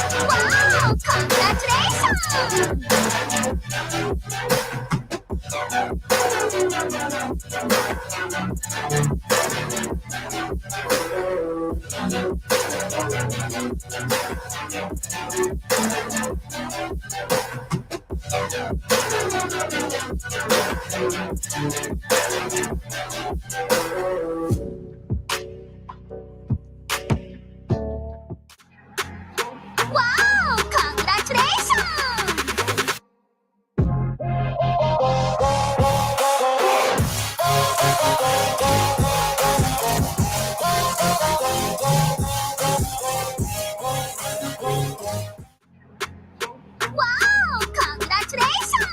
Wow! Congratulations! Wow! Congratulations! Wow! Congratulations! Wow! Congratulations!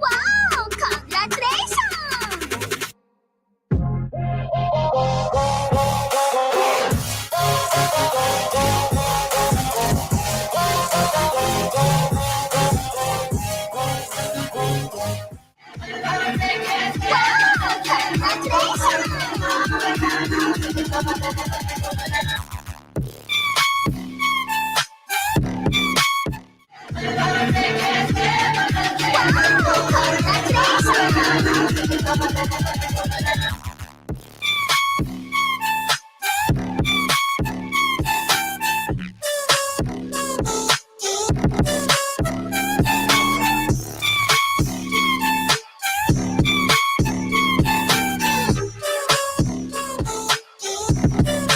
Wow! Congratulations! Wow! Congratulations!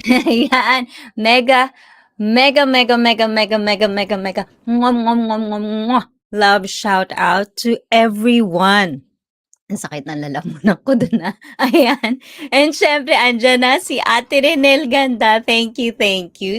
Ayan. Mega, mega, mega, mega, mega, mega, mega, mega. Mwah, mwah, mwah, mwah, mwah. Love shout out to everyone. Ang sakit ng lalamunan ko dun, Ayan. And syempre, andyan na si Ate Renel Ganda. Thank you, thank you.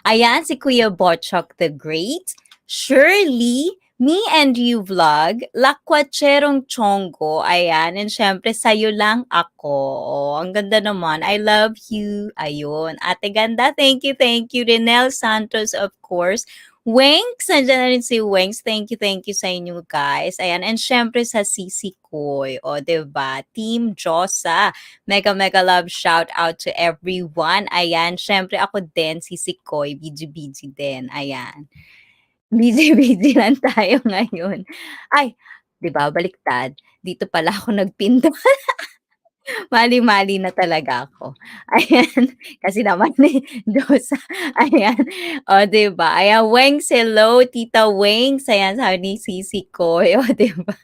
Ayan, si Kuya Botchok the Great. Shirley, Me and You Vlog, Lakwatcherong Chongo, ayan, and syempre, sa'yo lang ako. Oh, ang ganda naman. I love you. Ayun. Ate Ganda, thank you. Renel Santos, of course. Wengs, nandiyan na rin si Wengs. Thank you sa inyo guys. Ayan, and syempre sa Sisi Koy. O, diba? Team Josa. Mega mega love shout out to everyone. Ayan, syempre ako din, Sisi Koy. BG din. Ayan. Busy-busy lang tayo ngayon. Ay, 'di ba baliktad, dito pala ako nagpinto. Mali-mali na talaga ako. Ayan, kasi naman Diyos, ayan. O, 'di ba? Ayan, Wengs, hello, Tita Wengs. Ayan, sabi ni Sisi ko, o, 'di ba?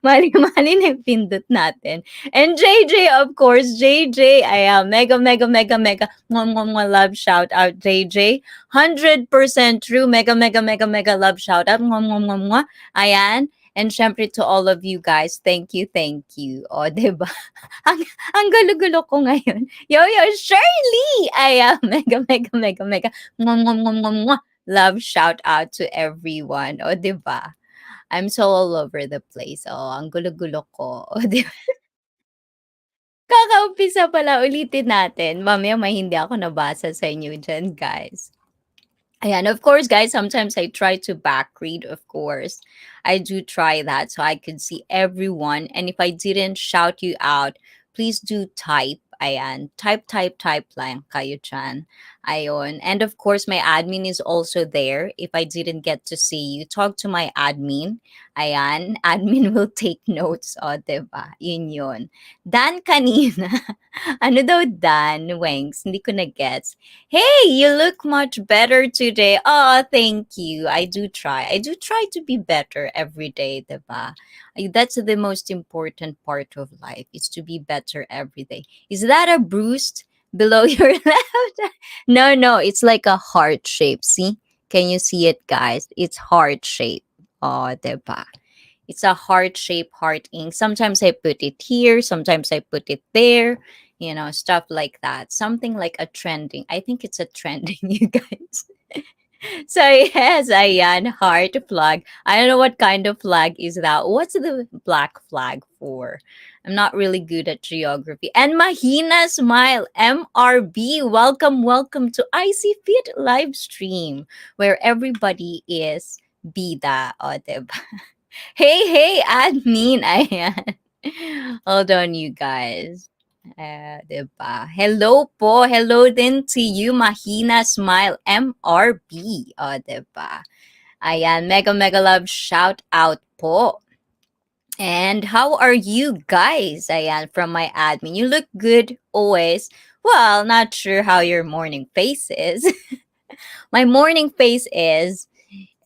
Mali-mali na yung pindot natin. And JJ, of course, JJ, ayan, mega, mega, mega, mega, mwah, mwah, mwah, love shout out, JJ. 100% true, mega, mega, mega, mega love shout out, mwah, mwah, mwah, mwah. Ayan. And syempre to all of you guys, thank you, thank you. O, diba? ang, ang gulo-gulo ko ngayon. Yo, Shirley! Ayan, mega, mega, mega, mega, mwah, mwah, mwah, mwah, mwah. Love shout out to everyone. O, diba? I'm so all over the place. Oh, ang gulo-gulo ko. Oh, di ba? Kakaumpisa pala, ulitin natin. Mamaya may hindi ako nabasa sa inyo dyan, guys. Ayan, of course, guys, sometimes I try to back read, of course. I do try that so I could see everyone. And if I didn't shout you out, please do type. Ayan, type lang kayo dyan. Ayon. And of course, my admin is also there. If I didn't get to see you, talk to my admin. Ayan, admin will take notes. O, diba? Yun. Dan kanina. Ano daw Dan, Wengs? Hindi ko na-gets. Hey, you look much better today. Oh, thank you. I do try. I do try to be better every day, diba? That's the most important part of life, is to be better every day. Is that a bruise below your left? No, it's like a heart shape. See? Can you see it, guys? It's heart shape. Oh, diba? It's a heart shape, heart ink. Sometimes I put it here, sometimes I put it there, stuff like that. Something like a trending. I think it's a trending, you guys. So yes, ayan, heart flag. I don't know what kind of flag is that. What's the black flag for? I'm not really good at geography. And Mahina Smile, MRB, welcome to ICEE Fit live stream, where everybody is bida, o, diba? Hey, admin, ayan. Hold on, you guys. 'Di ba? Hello po. Hello din to you, Mahina Smile MRB. Oh, 'di ba? Ayan, mega mega love shout out po. And how are you guys? Ayan, from my admin. You look good always. Well, not sure how your morning face is. My morning face is,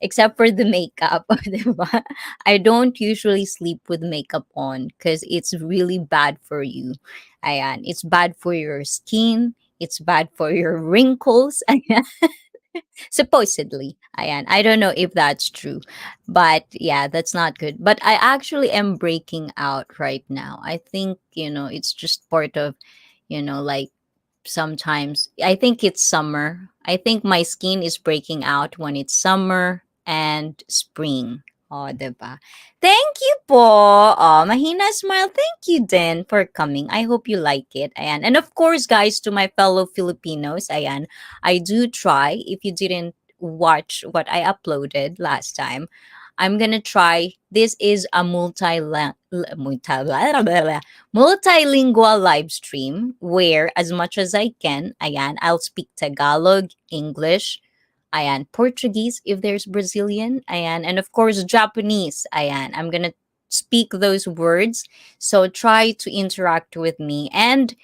except for the makeup, 'di ba? I don't usually sleep with makeup on because it's really bad for you. Ayan, it's bad for your skin, it's bad for your wrinkles. Ayan, supposedly. Ayan, I don't know if that's true, but yeah, that's not good. But I actually am breaking out right now. I think, it's just part of, like, sometimes I think it's summer. I think my skin is breaking out when it's summer and spring. Oh, diba? Thank you po. Oh, Mahina Smile, thank you din for coming. I hope you like it. Ayan. And of course, guys, to my fellow Filipinos, ayan, I do try. If you didn't watch what I uploaded last time, I'm gonna try. This is a multilingual live stream where, as much as I can, ayan, I'll speak Tagalog, English, ayan, Portuguese if there's Brazilian, ayan, and of course Japanese, ayan. I'm gonna speak those words. So try to interact with me. And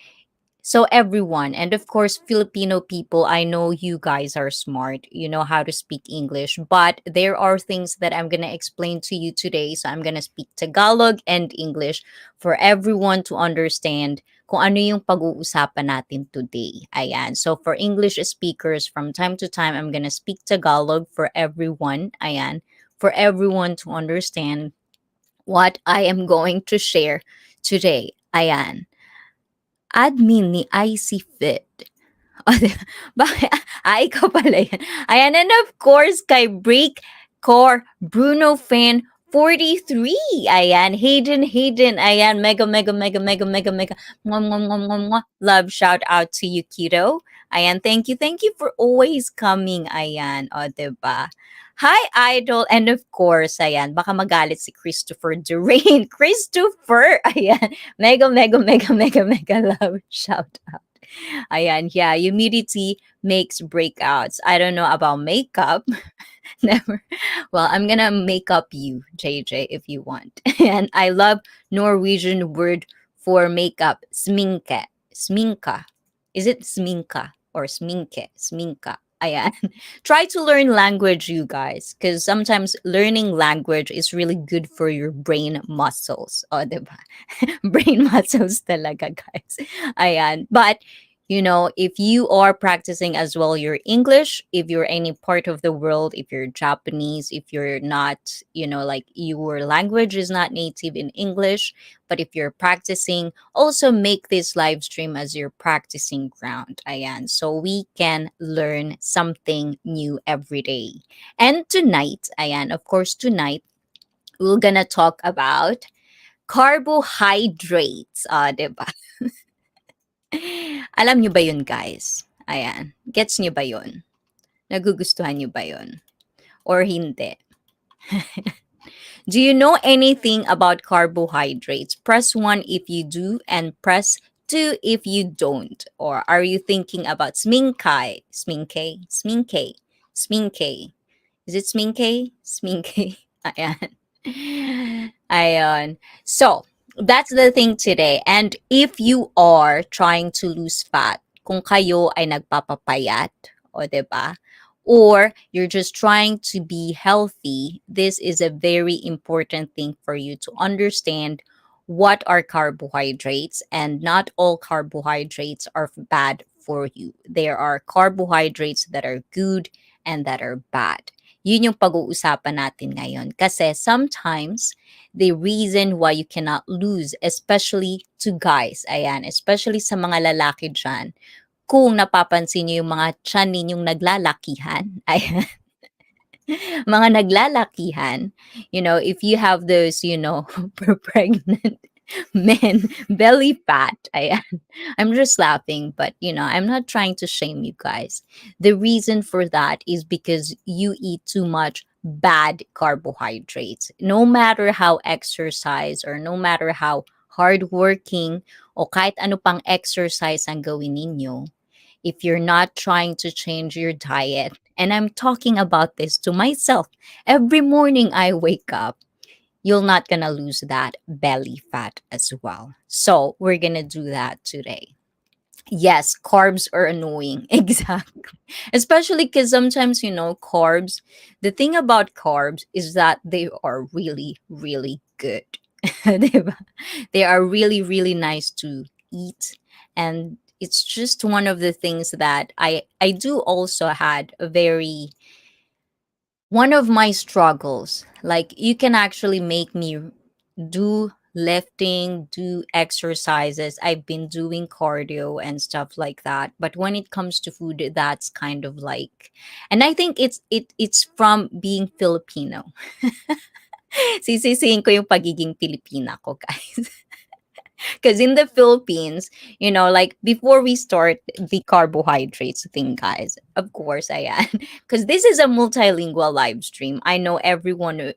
so everyone, and of course Filipino people, I know you guys are smart. You know how to speak English, but there are things that I'm going to explain to you today. So I'm going to speak Tagalog and English for everyone to understand kung ano yung pag-uusapan natin today. Ayan. So for English speakers, from time to time, I'm gonna speak Tagalog for everyone. Ayan. For everyone to understand what I am going to share today. Ayan. Admin ni IC Fit. O, bakit? Ikaw pala yan. Ayan, and of course, kay Break Core Bruno Fan 43. Ayan, Hayden. Ayan, mega. Mwah, mwah, mwah, mwah, mwah. Love shout out to you, Kiddo. Ayan, thank you for always coming. Ayan, o, diba? Hi, Idol. And of course, ayan, baka magalit si Christopher Durain. Christopher! Ayan, mega love shout out. Ayan, yeah, humidity makes breakouts. I don't know about makeup. Never. Well, I'm gonna make up you, JJ, if you want. And I love Norwegian word for makeup, sminke. Sminka. Is it sminka or sminke? Sminka. Ayan. Try to learn language, you guys, because sometimes learning language is really good for your brain muscles. O, diba? Brain muscles talaga, guys. Ayan. But if you are practicing as well your English, if you're any part of the world, if you're Japanese, if you're not, like your language is not native in English, but if you're practicing, also make this live stream as your practicing ground. Ayan. So we can learn something new every day. And tonight, ayan, of course, tonight, we're gonna talk about carbohydrates. Diba? Alam nyo ba yun, guys? Ayan. Gets nyo ba yun? Nagugustuhan nyo ba yun? Or hindi? Do you know anything about carbohydrates? Press 1 if you do and press 2 if you don't. Or are you thinking about sminke? Sminke. Is it sminke? Sminke. Ayan. Ayan. So, that's the thing today. And if you are trying to lose fat, kung kayo ay nagpapapayat, o 'di ba? Or you're just trying to be healthy, this is a very important thing for you to understand what are carbohydrates, and not all carbohydrates are bad for you. There are carbohydrates that are good and that are bad. Yun yung pag-uusapan natin ngayon. Kasi sometimes, the reason why you cannot lose, especially to guys, ayan, especially sa mga lalaki dyan, kung napapansin niyo yung mga tiyan ninyong naglalakihan, ayan, mga naglalakihan, if you have those, pregnant men, belly fat, ayan. I'm just laughing, but I'm not trying to shame you guys. The reason for that is because you eat too much bad carbohydrates. No matter how exercise or no matter how hardworking o kahit ano pang exercise ang gawin ninyo, if you're not trying to change your diet, and I'm talking about this to myself, every morning I wake up, you're not gonna lose that belly fat as well. So we're gonna do that today. Yes, carbs are annoying. Exactly. Especially because sometimes, carbs, the thing about carbs is that they are really, really good. Diba? They are really, really nice to eat. And it's just one of the things that I do also had a very one of my struggles. Like, you can actually make me do lifting, do exercises. I've been doing cardio and stuff like that. But when it comes to food, that's kind of like, and I think it's from being Filipino. Sisisihin ko yung pagiging Pilipina ko, guys. Because in the Philippines, like before we start the carbohydrates thing, guys, of course I am. Because this is a multilingual live stream. I know everyone,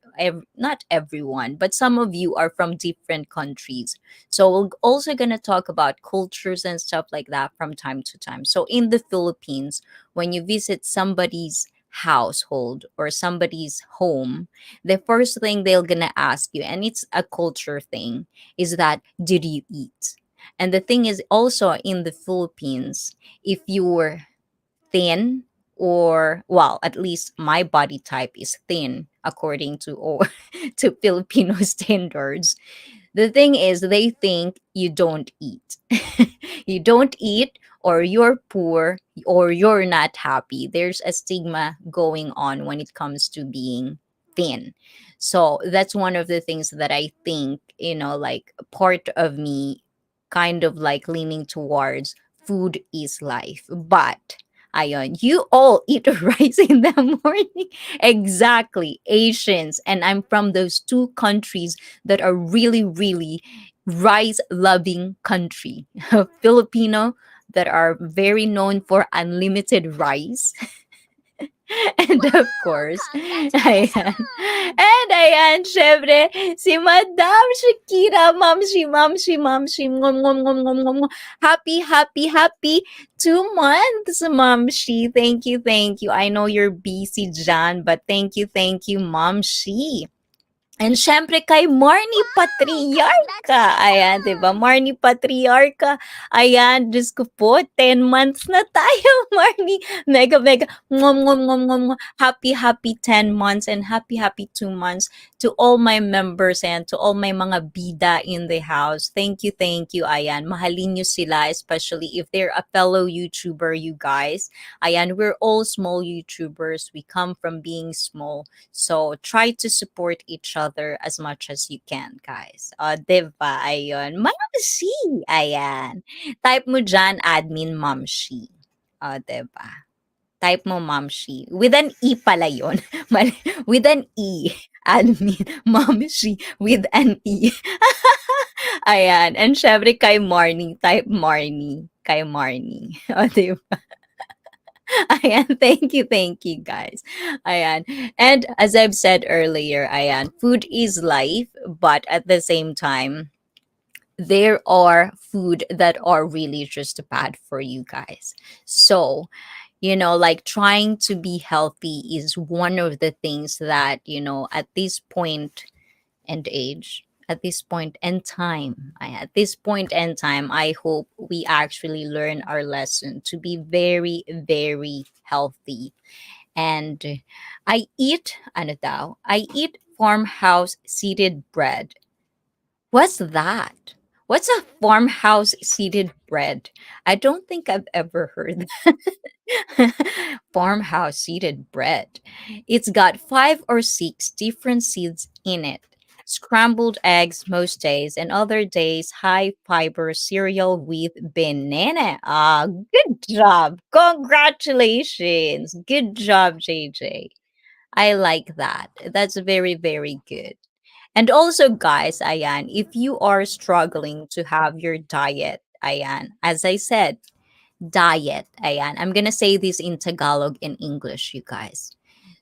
not everyone, but some of you are from different countries. So we're also going to talk about cultures and stuff like that from time to time. So in the Philippines, when you visit somebody's household or somebody's home, the first thing they're going to ask you, and it's a culture thing, is that, did you eat? And the thing is also in the Philippines, if you're thin, or well, at least my body type is thin according to to Filipino standards. The thing is, they think you don't eat. You don't eat, or you're poor, or you're not happy. There's a stigma going on when it comes to being thin. So that's one of the things that I think, like part of me kind of like leaning towards food is life. But ayon, you all eat rice in the morning. Exactly. Asians. And I'm from those two countries that are really, really rice loving country. Filipino that are very known for unlimited rice. And of course, ayan. Congratulations! And ayan, syempre, si Madam Shakira, Mamshi, ngom, ngom, ngom, ngom, ngom, ngom. Happy, happy, happy 2 months, Mamshi. Thank you, thank you. I know you're busy, Jan, but thank you, Mamshi. And syempre kay Marnie Wow! Patriarca. Ayan, 'di ba? Congratulations! Marnie Patriarca. Ayan, Diyos ko po, 10 months na tayo, Marnie. Mega, mega. Mwah, mwah, mwah, mwah, mwah. Happy, happy 10 months and happy, happy 2 months to all my members and to all my mga bida in the house. Thank you. Ayan, mahalin nyo sila, especially if they're a fellow YouTuber, you guys. Ayan, we're all small YouTubers. We come from being small. So, try to support each other as much as you can, guys. O, diba? Ayun. Mamshi! Ayan. Type mo dyan, admin Mamshi. O, diba? Type mo Mamshi. With an E pala yun. With an E. Admin Mamshi. With an E. Ayan. And syempre kay Marnie, type Marnie. Kay Marnie. O, diba? Ayan, thank you guys. Ayan. And as I've said earlier, ayan, food is life, but at the same time, there are food that are really just bad for you guys. So, like trying to be healthy is one of the things that, at this point and age, at this point and time, at this point and time, I hope we actually learn our lesson to be very, very healthy. And I eat farmhouse seeded bread. What's that? What's a farmhouse seeded bread? I don't think I've ever heard farmhouse seeded bread. It's got 5 or 6 different seeds in it. Scrambled eggs most days, and other days high fiber cereal with banana. Ah, good job. Congratulations. Good job, JJ. I like that. That's very, very good. And also, guys, ayan, if you are struggling to have your diet, ayan, as I said, diet. Ayan. I'm gonna say this in Tagalog and English, you guys.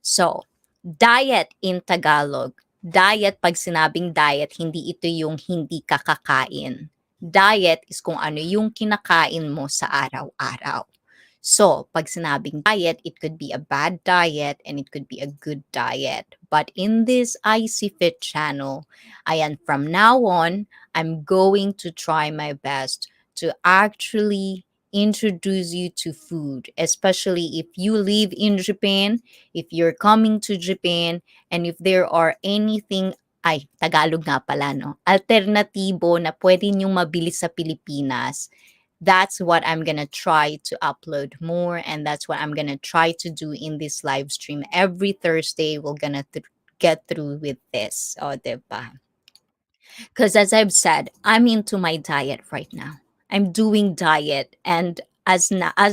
So, diet in Tagalog. Diet, pag sinabing diet, hindi ito yung hindi kakakain. Diet is kung ano yung kinakain mo sa araw-araw. So, pag sinabing diet, it could be a bad diet and it could be a good diet. But in this ICEE Fit channel, ayan, from now on, I'm going to try my best to actually introduce you to food, especially if you live in Japan, if you're coming to Japan, and if there are anything, ay, Tagalog nga pala, no? Alternatibo na pwede niyong mabili sa Pilipinas. That's what I'm gonna try to upload more, and that's what I'm gonna try to do in this live stream. Every Thursday, we're gonna get through with this. O, diba? Because as I've said, I'm into my diet right now. I'm doing diet, and as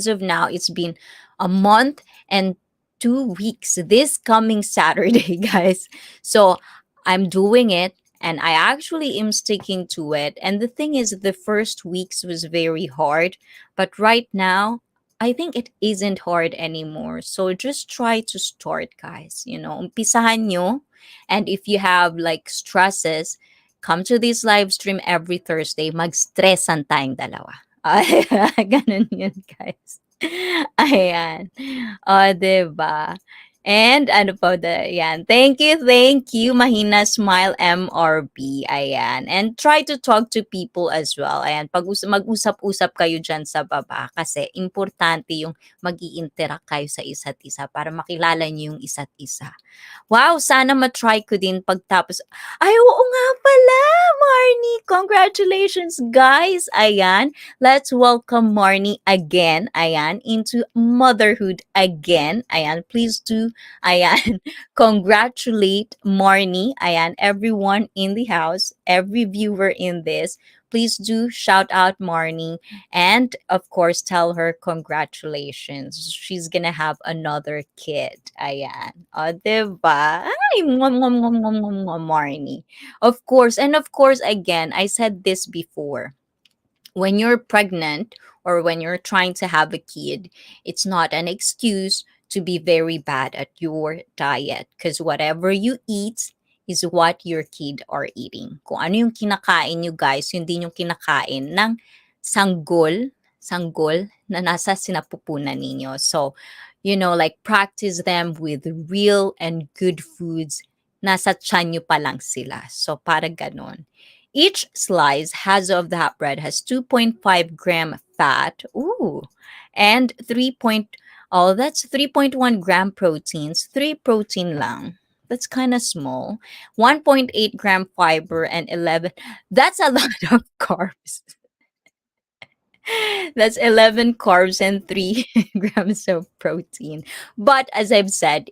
of now, it's been a month and 2 weeks. This coming Saturday, guys. So I'm doing it, and I actually am sticking to it. And the thing is, the first weeks was very hard, but right now, I think it isn't hard anymore. So just try to start, guys. Umpisahan nyo. And if you have like stresses, come to this live stream every Thursday. Mag-stressan tayong dalawa. Ay, ganun yun, guys. Ayan. O, diba? And ano po yan. Thank you, Mahina Smile MRB. Ayan. And try to talk to people as well. Ayan. Mag-usap-usap kayo dyan sa baba kasi importante yung mag-i-interact kayo sa isa't isa para makilala niyo yung isa't isa. Wow, sana ma-try ko din pagtapos. Ay, oo nga pala, Marnie. Congratulations, guys. Ayan. Let's welcome Marnie again. Ayan. Into motherhood again. Ayan. Please do. Ayan. Congratulate Marnie. Ayan. Everyone in the house, every viewer in this. Please do shout out Marnie and of course tell her congratulations. She's gonna have another kid. Ayan. O, diba? Ay, mwah, mwah, mwah, mwah, mwah, mwah, Marnie. Of course, and of course, again, I said this before. When you're pregnant or when you're trying to have a kid, it's not an excuse to be very bad at your diet because whatever you eat is what your kid are eating. Kung ano yung kinakain nyo guys, yun din yung kinakain ng sanggol na nasa sinapupunan ninyo. So, like practice them with real and good foods. Nasa tiyan nyo pa lang sila. So, para ganon. Each slice has of that bread has 2.5 gram fat. Ooh. And 3.1 gram proteins. 3 protein lang. That's kind of small. 1.8 gram fiber and 11. That's a lot of carbs. That's 11 carbs and 3 grams of protein. But as I've said,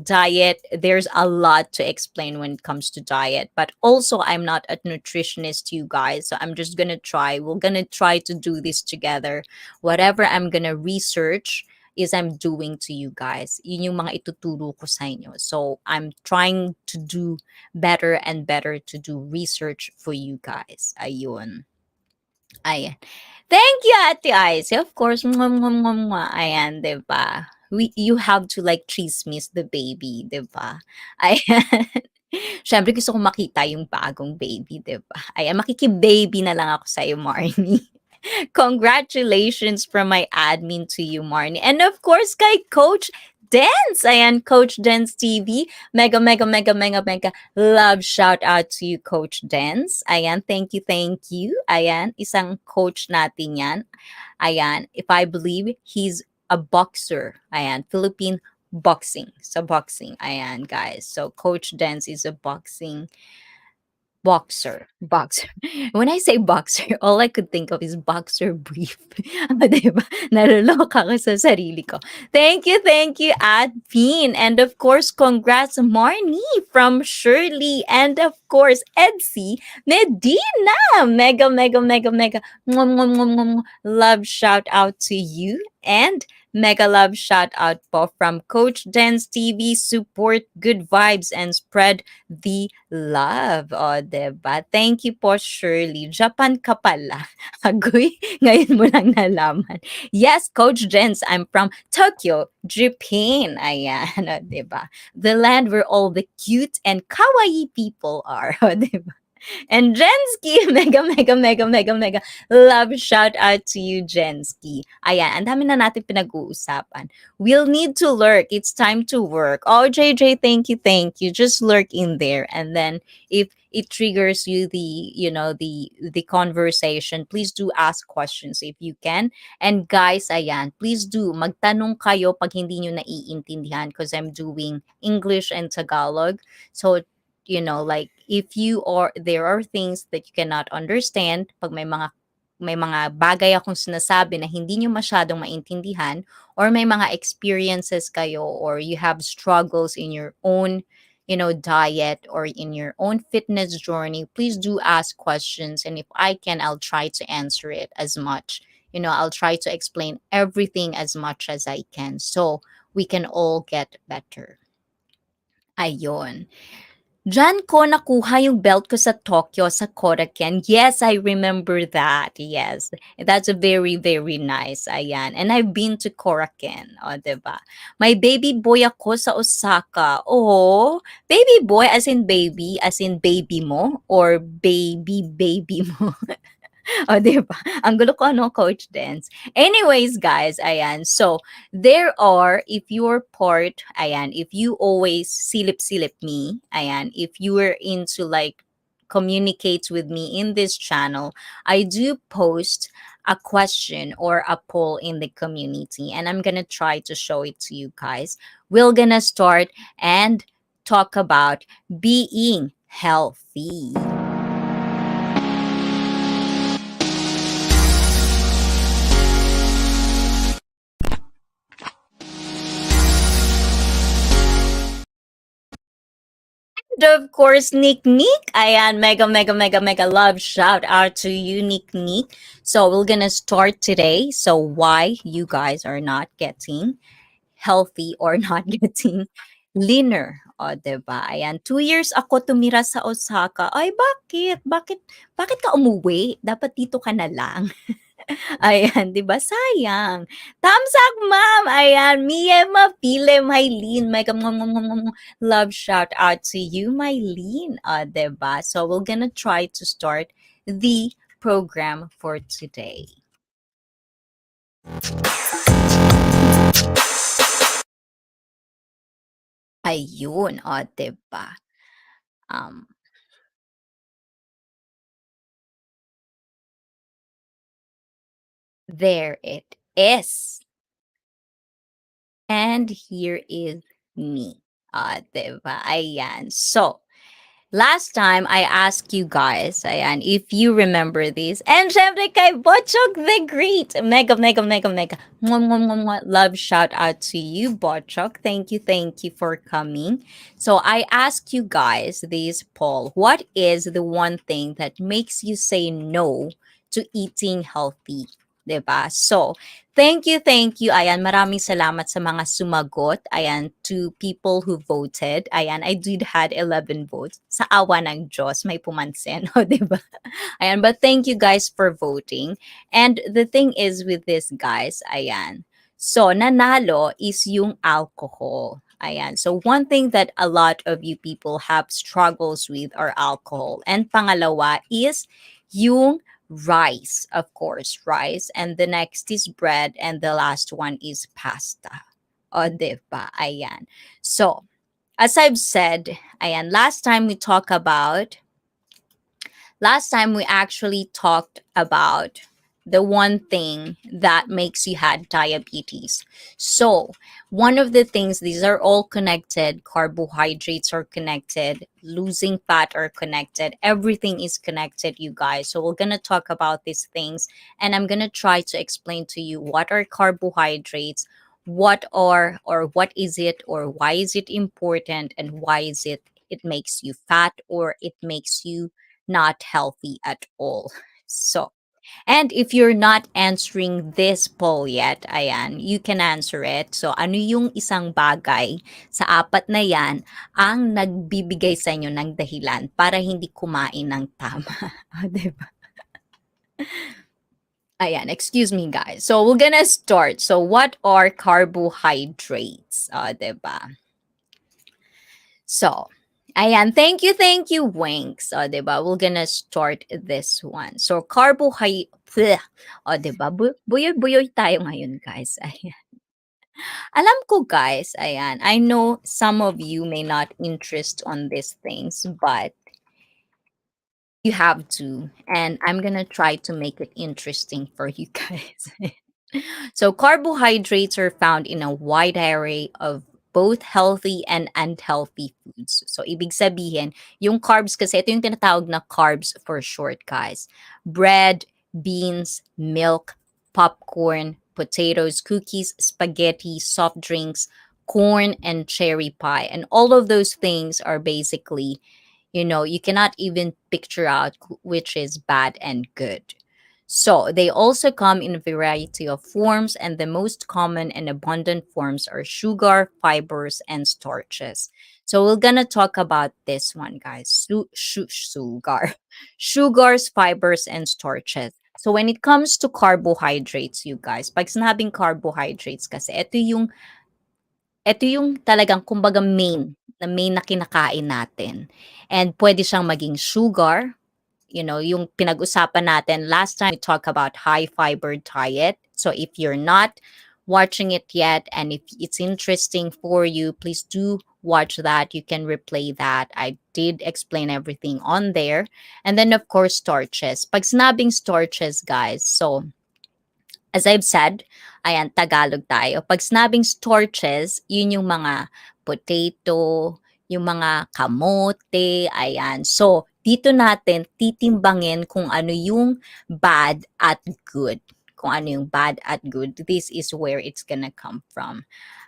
diet, there's a lot to explain when it comes to diet. But also, I'm not a nutritionist, you guys. So I'm just going to try. We're going to try to do this together. Whatever I'm going to research is I'm doing to you guys. Yun yung mga ituturo ko sa inyo. So I'm trying to do better and better to do research for you guys. Ayun. Ayan. Thank you, Ate Ice. Of course, mwah, mwah, mwah, mwah. Ayan, diba? You have to like chismis the baby, diba? Ayan. Siyempre gusto ko makita yung bagong baby, diba? Ayan, makikibaby na lang ako sa'yo, Marnie. Congratulations from my admin to you, Marnie. And of course, kay Coach Dance. Ayan, Coach Dance TV. Mega, mega, mega, mega, mega love shout out to you, Coach Dance. Ayan, thank you, thank you. Ayan, isang coach natin yan. Ayan, if I believe, he's a boxer. Ayan, Philippine boxing. So boxing. Ayan, guys. So Coach Dance is a boxer. Boxer. When I say boxer, all I could think of is boxer brief. Diba? Naluloka ko sa sarili ko. Thank you, Adpin. And of course, congrats, Marnie from Shirley. And of course, Edsy Medina. Mega, mega, mega, mega. Mwah, mwah, mwah, mwah, mwah. Love shout out to you. And mega love shout out po from Coach Dance TV. Support good vibes and spread the love. O, diba? Thank you po, Shirley. Japan ka pala. Agoy, ngayon mo lang nalaman. Yes, Coach Jens, I'm from Tokyo, Japan. Ayan, o, diba? The land where all the cute and kawaii people are. O, diba? And Jensky, mega, mega, mega, mega, mega love shout out to you, Jensky. Ayan, ang dami na natin pinag-uusapan. We'll need to lurk. It's time to work. Oh, JJ, thank you, thank you. Just lurk in there. And then if it triggers you the conversation, please do ask questions if you can. And guys, ayan, please do magtanong kayo pag hindi nyo naiintindihan because I'm doing English and Tagalog. So like if there are things that you cannot understand, pag may mga bagay akong sinasabi na hindi nyo masyadong maintindihan or may mga experiences kayo or you have struggles in your own diet or in your own fitness journey, please do ask questions, and if I can, I'll try to answer it as much. I'll try to explain everything as much as I can so we can all get better. Ayon. Diyan ko nakuha yung belt ko sa Tokyo, sa Korakuen. Yes, I remember that. Yes. That's a very, very nice. Ayan. And I've been to Korakuen. O, diba? May baby boy ako sa Osaka. Oh, baby boy as in baby mo? Or baby mo? O, 'di ba? Ang gulo ko, no, Coach Dance. Anyways, guys, ayan. So, there are, if you're part, ayan, if you always silip-silip me, ayan, if you were into like communicates with me in this channel, I do post a question or a poll in the community, and I'm gonna try to show it to you guys. We're gonna start and talk about being healthy. And of course, Nick Nick. Ayan, mega, mega, mega, mega love shout out to you, Nick Nick. So we're gonna start today. So why you guys are not getting healthy or not getting leaner. O, diba? Ayan, 2 years ako tumira sa Osaka. Ay, bakit? Bakit ka umuwi? Dapat dito ka na lang. Ayan, 'di ba, sayang. Thumbs up, ma'am. Ayan, Mie Mapile, Mylene, mega love shout out to you, Mylene. 'Di ba? So we're gonna try to start the program for today. Ayun, 'di ba? Um, there it is. And here is me. 'Di ba? Ayan. So, last time I asked you guys, ayan, if you remember this. And syempre kay Bochok the Great. Mega, mega, mega, mega. Mwah, mwah, mwah, mwah. Love shout out to you, Bochok. Thank you for coming. So I asked you guys this poll. What is the one thing that makes you say no to eating healthy? 'Di ba? So, thank you. Ayan, maraming salamat sa mga sumagot. Ayan, to people who voted. Ayan, I did had 11 votes. Sa awa ng Diyos, may pumansin. O, di ba? Ayan, but thank you guys for voting. And the thing is with this, guys, ayan. So, nanalo is yung alcohol. Ayan. So, one thing that a lot of you people have struggles with are alcohol. And pangalawa is yung rice, of course, rice. And the next is bread. And the last one is pasta. O, diba? Ayan. So, as I've said, ayan, last time we actually talked about the one thing that makes you had diabetes. So, one of the things, these are all connected. Carbohydrates are connected. Losing fat are connected. Everything is connected, you guys. So, we're going to talk about these things. And I'm going to try to explain to you what are carbohydrates, what are, or what is it, or why is it important, and why is it makes you fat, or it makes you not healthy at all. So, and if you're not answering this poll yet, ayan, you can answer it. So, ano yung isang bagay sa apat na yan ang nagbibigay sa inyo ng dahilan para hindi kumain ng tama? O, diba? Ayan, excuse me, guys. So, we're gonna start. So, what are carbohydrates? O, diba? So, ayan, thank you, Winks. O, 'di ba? We're gonna start this one. So, o, 'di ba? Buyoy-buyoy tayo ngayon, guys. Ayan. Alam ko, guys, ayan, I know some of you may not interest on these things, but you have to. And I'm gonna try to make it interesting for you guys. So, carbohydrates are found in a wide array of both healthy and unhealthy foods. So, ibig sabihin, yung carbs kasi, ito yung tinatawag na carbs for short, guys. Bread, beans, milk, popcorn, potatoes, cookies, spaghetti, soft drinks, corn, and cherry pie. And all of those things are basically, you cannot even picture out which is bad and good. So they also come in a variety of forms, and the most common and abundant forms are sugar, fibers, and starches. So we're gonna talk about this one, guys. Sugar, sugars, fibers, and starches. So when it comes to carbohydrates, you guys, pag sinabing carbohydrates kasi, ito yung talagang kumbaga main na kinakain natin. And pwede siyang maging sugar, yung pinag-usapan natin last time we talked about high fiber diet. So if you're not watching it yet and if it's interesting for you, please do watch that. You can replay that. I did explain everything on there. And then of course starches. Pag sinabing starches, guys, so as I've said, ayan, Tagalog tayo. Pag sinabing starches, yun yung mga potato, yung mga kamote, ayan. So, dito natin titimbangin kung ano yung bad at good. Kung ano yung bad at good. This is where it's gonna come from.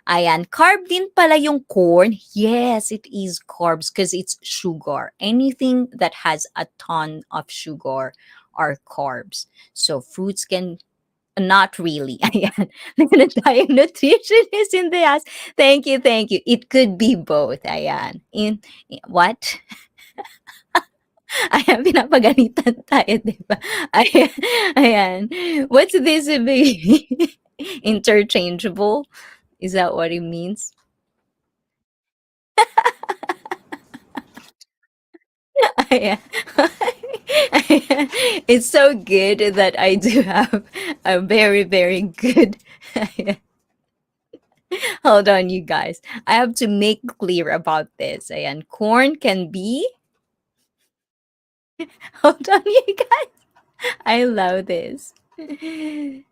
Ayan, carb din pala yung corn. Yes, it is carbs because it's sugar. Anything that has a ton of sugar are carbs. So, fruits can not really. Ayan. Meron tayong nutritionist in the house. Thank you, thank you. It could be both. Ayan. What? Ayan, pinapagalitan tayo, di ba? Ayan. Ayan. What's this? Interchangeable? Is that what it means? Ayan. Ayan. It's so good that I do have a very, very good. Ayan. Hold on, you guys. I have to make clear about this. Ayan, corn can be. Hold on, you guys. I love this. And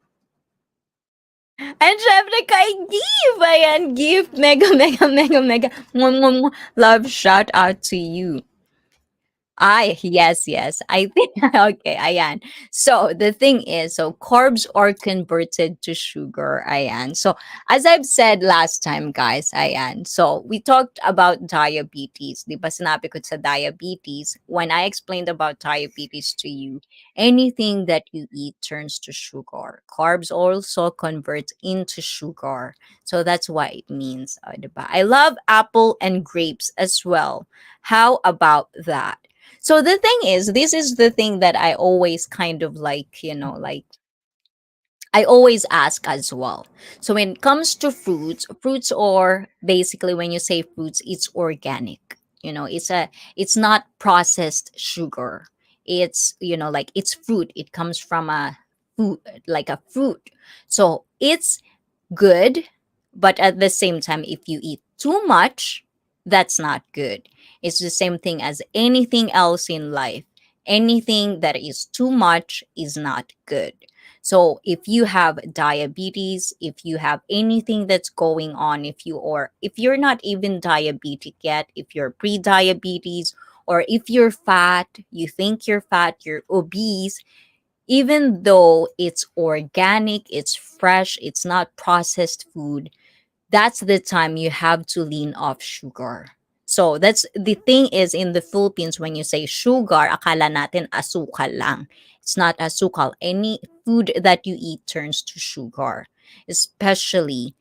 syempre kay Give. Ayan, Give. Mega, mega, mega, mega. Mwah, mwah, mwah. Love shout out to you. Ay, yes, yes. I think okay, ayan. So the thing is, so carbs are converted to sugar, ayan. So as I've said last time, guys, ayan. So we talked about diabetes. Di ba sinabi ko sa diabetes, when I explained about diabetes to you, anything that you eat turns to sugar. Carbs also convert into sugar. So that's what it means, di ba? I love apple and grapes as well. How about that? So the thing is, this is the thing that I always kind of like, like I always ask as well. So when it comes to fruits are basically when you say fruits, it's organic. It's not processed sugar. It's, like it's fruit. It comes from a food, like a fruit. So it's good, but at the same time, if you eat too much, that's not good. It's the same thing as anything else in life. Anything that is too much is not good. So if you have diabetes, if you have anything that's going on, if you're not even diabetic yet, if you're pre-diabetes, or if you're fat, you think you're fat, you're obese, even though it's organic, it's fresh, it's not processed food, that's the time you have to lean off sugar. So that's the thing is in the Philippines, when you say sugar, akala natin asukal lang. It's not asukal. Any food that you eat turns to sugar, especially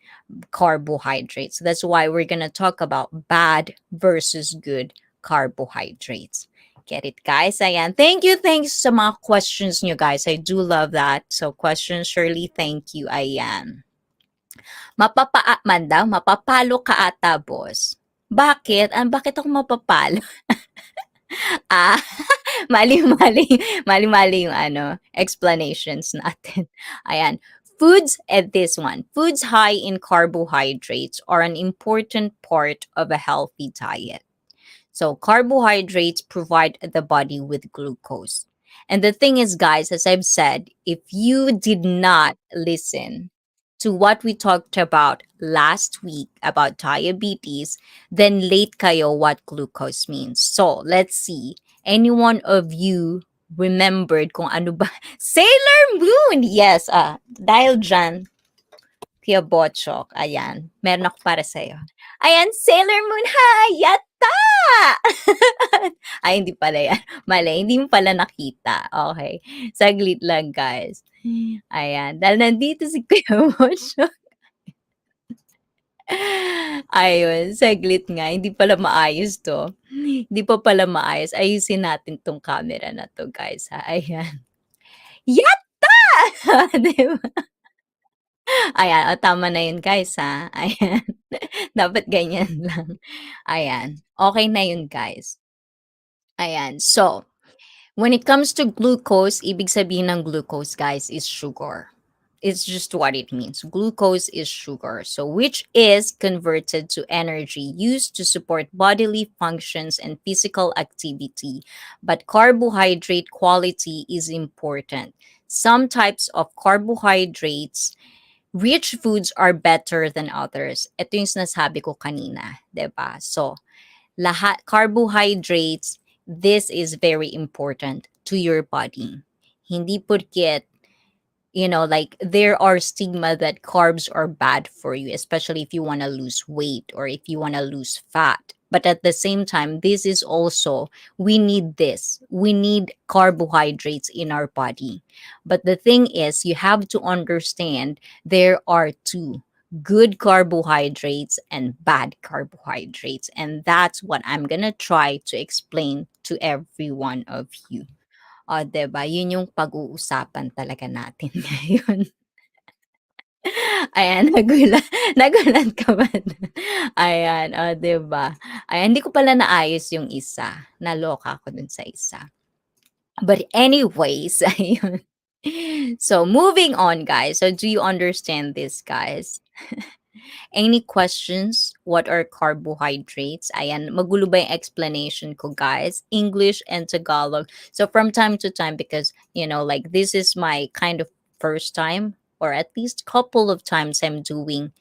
carbohydrates. That's why we're going to talk about bad versus good carbohydrates. Get it, guys? Ayan. Thank you. Thanks sa mga questions nyo, guys. I do love that. So, questions, Shirley, thank you. Ayan. Man daw, mapapalo ka ata, boss. Bakit? Bakit ako mapapalo? Ah, mali-mali. Mali-mali yung explanations natin. Ayan. This one. Foods high in carbohydrates are an important part of a healthy diet. So carbohydrates provide the body with glucose. And the thing is, guys, as I've said, if you did not listen to what we talked about last week about diabetes, then late kayo what glucose means. So let's see. Any one of you remembered kung ano ba? Sailor Moon! Yes, dahil dyan, Kuya Botchok, ayan, meron ako para sa'yo. Ayan, Sailor Moon, hi! Yata! Ay, hindi pala yan. Mali, hindi mo pala nakita. Okay. Saglit lang, guys. Ayan. Dahil nandito si Kuya Botchok. Ayun, saglit nga. Hindi pala maayos to. Hindi pa pala maayos. Ayusin natin tong camera na to, guys. Ha? Ayan. Yata! Diba? Ayan, o tama na yun guys ha. Ayan. Dapat ganyan lang. Ayan. Okay na yun guys. Ayan. So, When it comes to glucose, ibig sabihin ng glucose, guys, is sugar. It's just what it means. Glucose is sugar, so which is converted to energy used to support bodily functions and physical activity. But carbohydrate quality is important. Some types of carbohydrates, rich foods are better than others. Ito yung sinasabi ko kanina, 'di ba? So, lahat carbohydrates, this is very important to your body. Hindi porket, like there are stigma that carbs are bad for you, especially if you want to lose weight or if you want to lose fat. But at the same time, this is also, we need this. We need carbohydrates in our body. But the thing is, you have to understand there are two: good carbohydrates and bad carbohydrates. And that's what I'm going to try to explain to every one of you. Oh, 'di ba? Yun yung pag-uusapan talaga natin ngayon. Ayan, nagulat ka ba dun? Ayan, oh, 'di ba? Ayan, hindi ko pala naayos yung isa. Naloka ako dun sa isa. But anyways, ayun. So, moving on, guys. So, do you understand this, guys? Any questions? What are carbohydrates? Ayan, magulo ba yung explanation ko, guys? English and Tagalog. So from time to time, because, like this is my kind of first time, or at least couple of times I'm doing,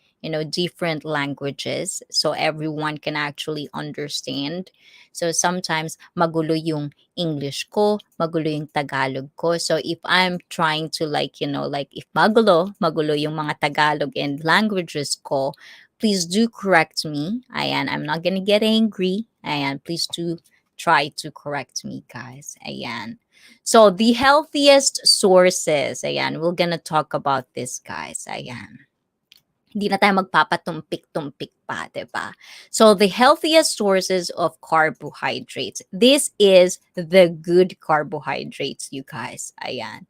different languages. So everyone can actually understand. So sometimes magulo yung English ko, magulo yung Tagalog ko. So if I'm trying to, like, like if magulo yung mga Tagalog and languages ko, please do correct me. Ayan, I'm not gonna get angry. Ayan, please do try to correct me, guys. Ayan. So the healthiest sources. Ayan, we're gonna talk about this, guys. Ayan. Hindi na tayo magpapatumpik-tumpik pa, 'di ba? So the healthiest sources of carbohydrates. This is the good carbohydrates, you guys. Ayan.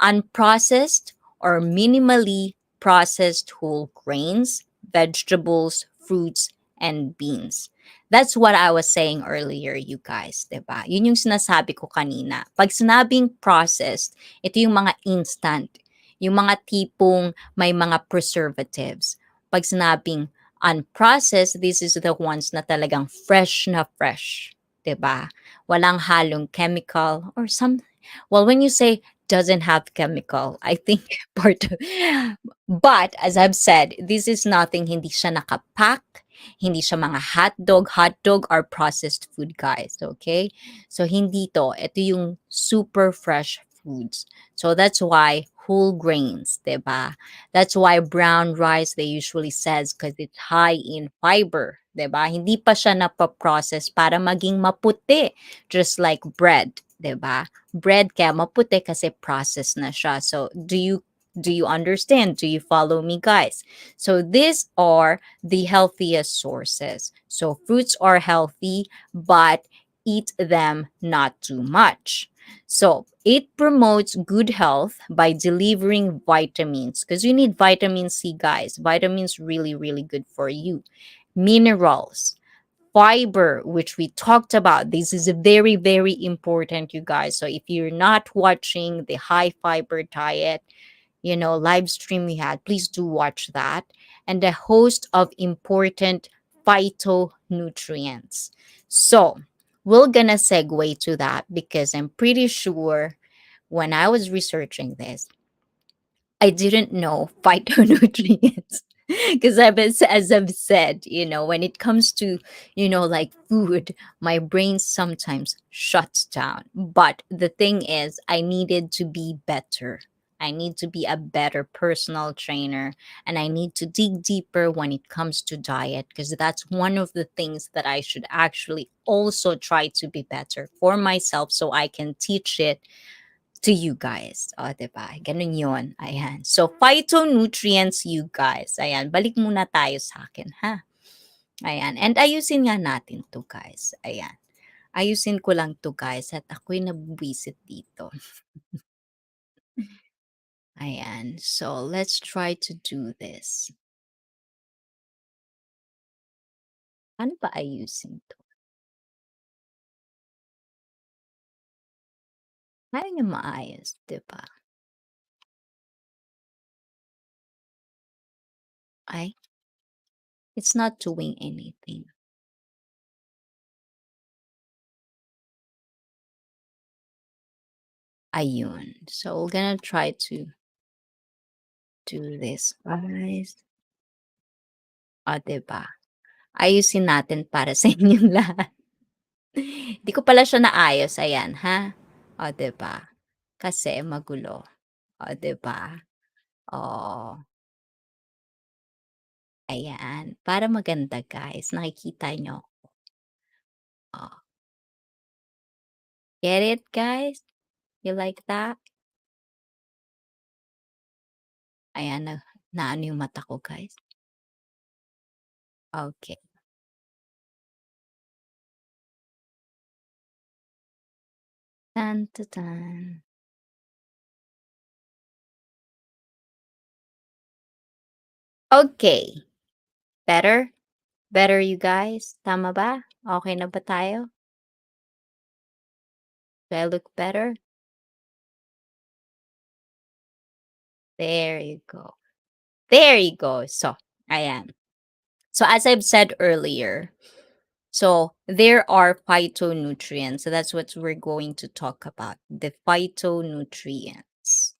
Unprocessed or minimally processed whole grains, vegetables, fruits, and beans. That's what I was saying earlier, you guys, 'di ba? Yun yung sinasabi ko kanina. Pag sinabing processed, ito yung mga instant, yung mga tipong may mga preservatives. Pag sinabing unprocessed, this is the ones na talagang fresh na fresh. 'Di ba? Walang halong chemical or some, well, when you say doesn't have chemical, I think part of, but as I've said, this is nothing, hindi siya nakapack, hindi siya mga hotdog are processed food, guys, okay? So hindi to, ito yung super fresh foods. So that's why whole grains, 'di ba? That's why brown rice they usually says because it's high in fiber, 'di ba? Hindi pa siya napaprocess para maging maputi, just like bread, 'di ba? Bread kaya maputi kasi processed na siya. So do you understand? Do you follow me, guys? So these are the healthiest sources. So fruits are healthy, but eat them not too much. So it promotes good health by delivering vitamins because you need vitamin C, guys. Vitamins really, really good for you. Minerals, fiber, which we talked about. This is a very, very important, you guys. So if you're not watching the high fiber diet, live stream we had, please do watch that. And a host of important phytonutrients. So we're gonna segue to that because I'm pretty sure when I was researching this, I didn't know phytonutrients. Because as I've said, when it comes to, like food, my brain sometimes shuts down. But the thing is, I needed to be better. I need to be a better personal trainer and I need to dig deeper when it comes to diet because that's one of the things that I should actually also try to be better for myself so I can teach it to you guys. O, diba? Ganun yun. Ayan. So, phytonutrients, you guys. Ayan. Balik muna tayo sa akin, ha? Ayan. And ayusin nga natin to, guys. Ayan. Ayusin ko lang to, guys. At ako'y nabwisit dito. Ayan. So, let's try to do this. Ano ba ayusin to? Ayaw niya maayos, 'di ba? Ay, it's not doing anything. Ayun. So, we're gonna try to do this, guys. Oh, 'di ba? Ayusin natin para sa inyong lahat. Di ko pala siya naayos, ayan, ha? Oh, 'di ba? Kasi magulo. Oh, 'di ba? Oo, ayan. Para maganda, guys. Nakikita niyo. Oh, get it, guys? You like that? Ayan, naano yung mata ko, guys. Okay. Tan, ta, tan. Okay. Better? Better, you guys? Tama ba? Okay na ba tayo? Do I look better? There you go. There you go. So, ayan. So, as I've said earlier, so there are phytonutrients. So that's what we're going to talk about. The phytonutrients.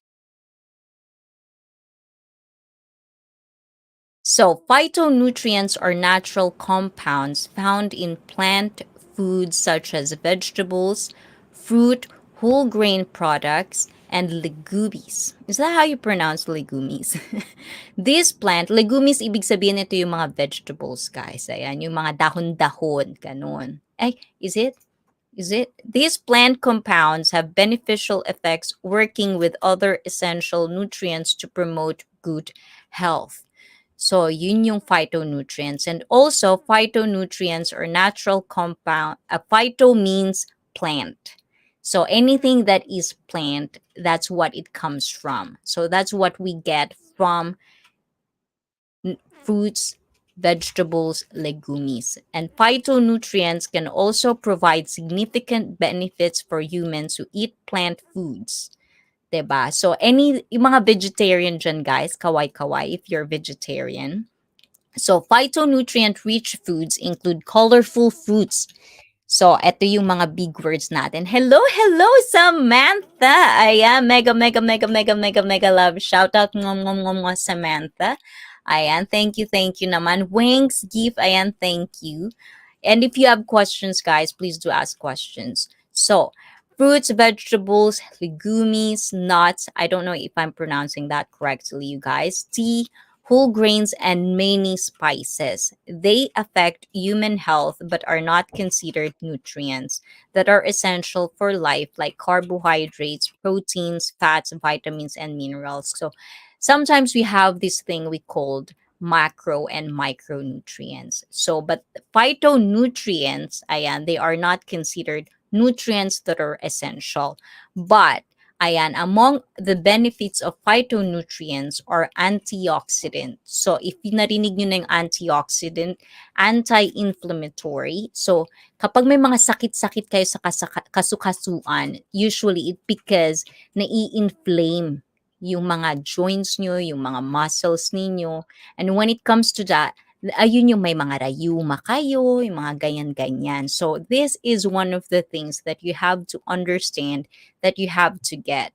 So, phytonutrients are natural compounds found in plant foods such as vegetables, fruit, whole grain products, and legumes. Is that how you pronounce legumes? This plant, legumes, ibig sabihin ito yung mga vegetables, guys. Ayan, yung mga dahon-dahon, ganun. Ay, is it? Is it? These plant compounds have beneficial effects working with other essential nutrients to promote good health. So, yun yung phytonutrients. And also, phytonutrients are natural compound. Phyto means plant. So, anything that is plant, that's what it comes from. So, that's what we get from fruits, vegetables, legumes. And phytonutrients can also provide significant benefits for humans who eat plant foods. 'Di ba? So, yung mga vegetarian dyan, guys, kaway-kaway if you're vegetarian. So, phytonutrient-rich foods include colorful fruits. So, eto yung mga big words natin. Hello, hello, Samantha! Ayan, mega, mega, mega, mega, mega, mega love. Shout out ngom, ngom, ngom, ngom, Samantha. Ayan, thank you naman. Wings, gift, ayan, thank you. And if you have questions, guys, please do ask questions. So, fruits, vegetables, legumes, nuts. I don't know if I'm pronouncing that correctly, you guys. Tea, whole grains, and many spices. They affect human health but are not considered nutrients that are essential for life, like carbohydrates, proteins, fats, vitamins, and minerals. So sometimes we have this thing we called macro and micronutrients. So, but phytonutrients, ayan, they are not considered nutrients that are essential. But ayan, among the benefits of phytonutrients are antioxidant. So, if narinig nyo na yung antioxidant, anti-inflammatory. So, kapag may mga sakit-sakit kayo sa kasukasuan, usually it because nai-inflame yung mga joints nyo, yung mga muscles ninyo. And when it comes to that, ayun yung may mga rayuma kayo, yung mga ganyan-ganyan. So, this is one of the things that you have to understand that you have to get.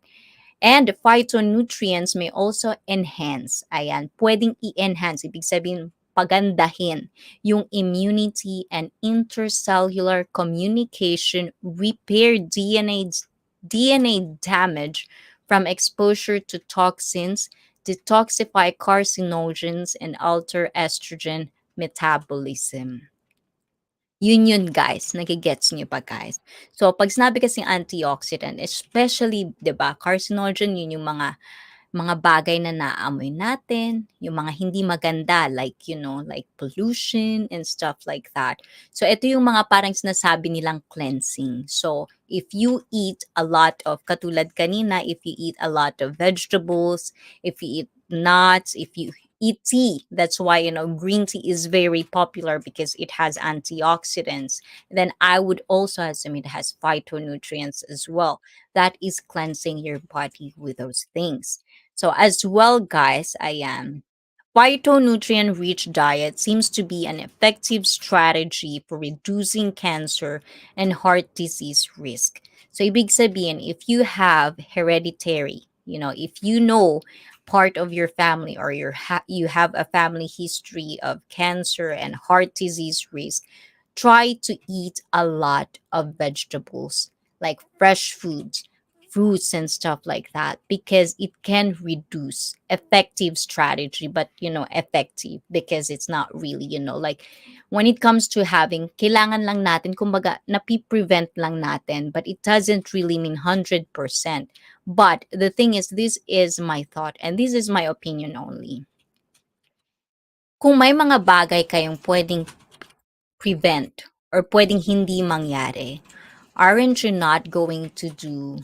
And phytonutrients may also enhance. Ayan, pwedeng i-enhance. Ibig sabihin, pagandahin yung immunity and intercellular communication, repair DNA damage from exposure to toxins, detoxify carcinogens, and alter estrogen metabolism. Yun guys, nagigets niyo pa guys. So, pag sinabi kasing antioxidant, especially, 'di ba, carcinogen, yun yung mga bagay na naamoy natin, yung mga hindi maganda like, like pollution and stuff like that. So, ito yung mga parang sinasabi nilang cleansing. So, if you eat a lot of, katulad kanina, if you eat a lot of vegetables, if you eat nuts, if you eat tea. That's why, green tea is very popular because it has antioxidants. Then I would also assume it has phytonutrients as well. That is cleansing your body with those things. So as well, guys, I am. Phytonutrient rich diet seems to be an effective strategy for reducing cancer and heart disease risk. So ibig sabihin, if you have hereditary, if you know part of your family or you have a family history of cancer and heart disease risk, try to eat a lot of vegetables, like fresh foods, fruits and stuff like that, because it can reduce. Effective strategy, but effective because it's not really, like when it comes to having, kailangan lang natin, kumbaga, napiprevent lang natin, but it doesn't really mean 100%. But the thing is, this is my thought and this is my opinion only. Kung may mga bagay kayong pwedeng prevent or pwedeng hindi mangyari, aren't you not going to do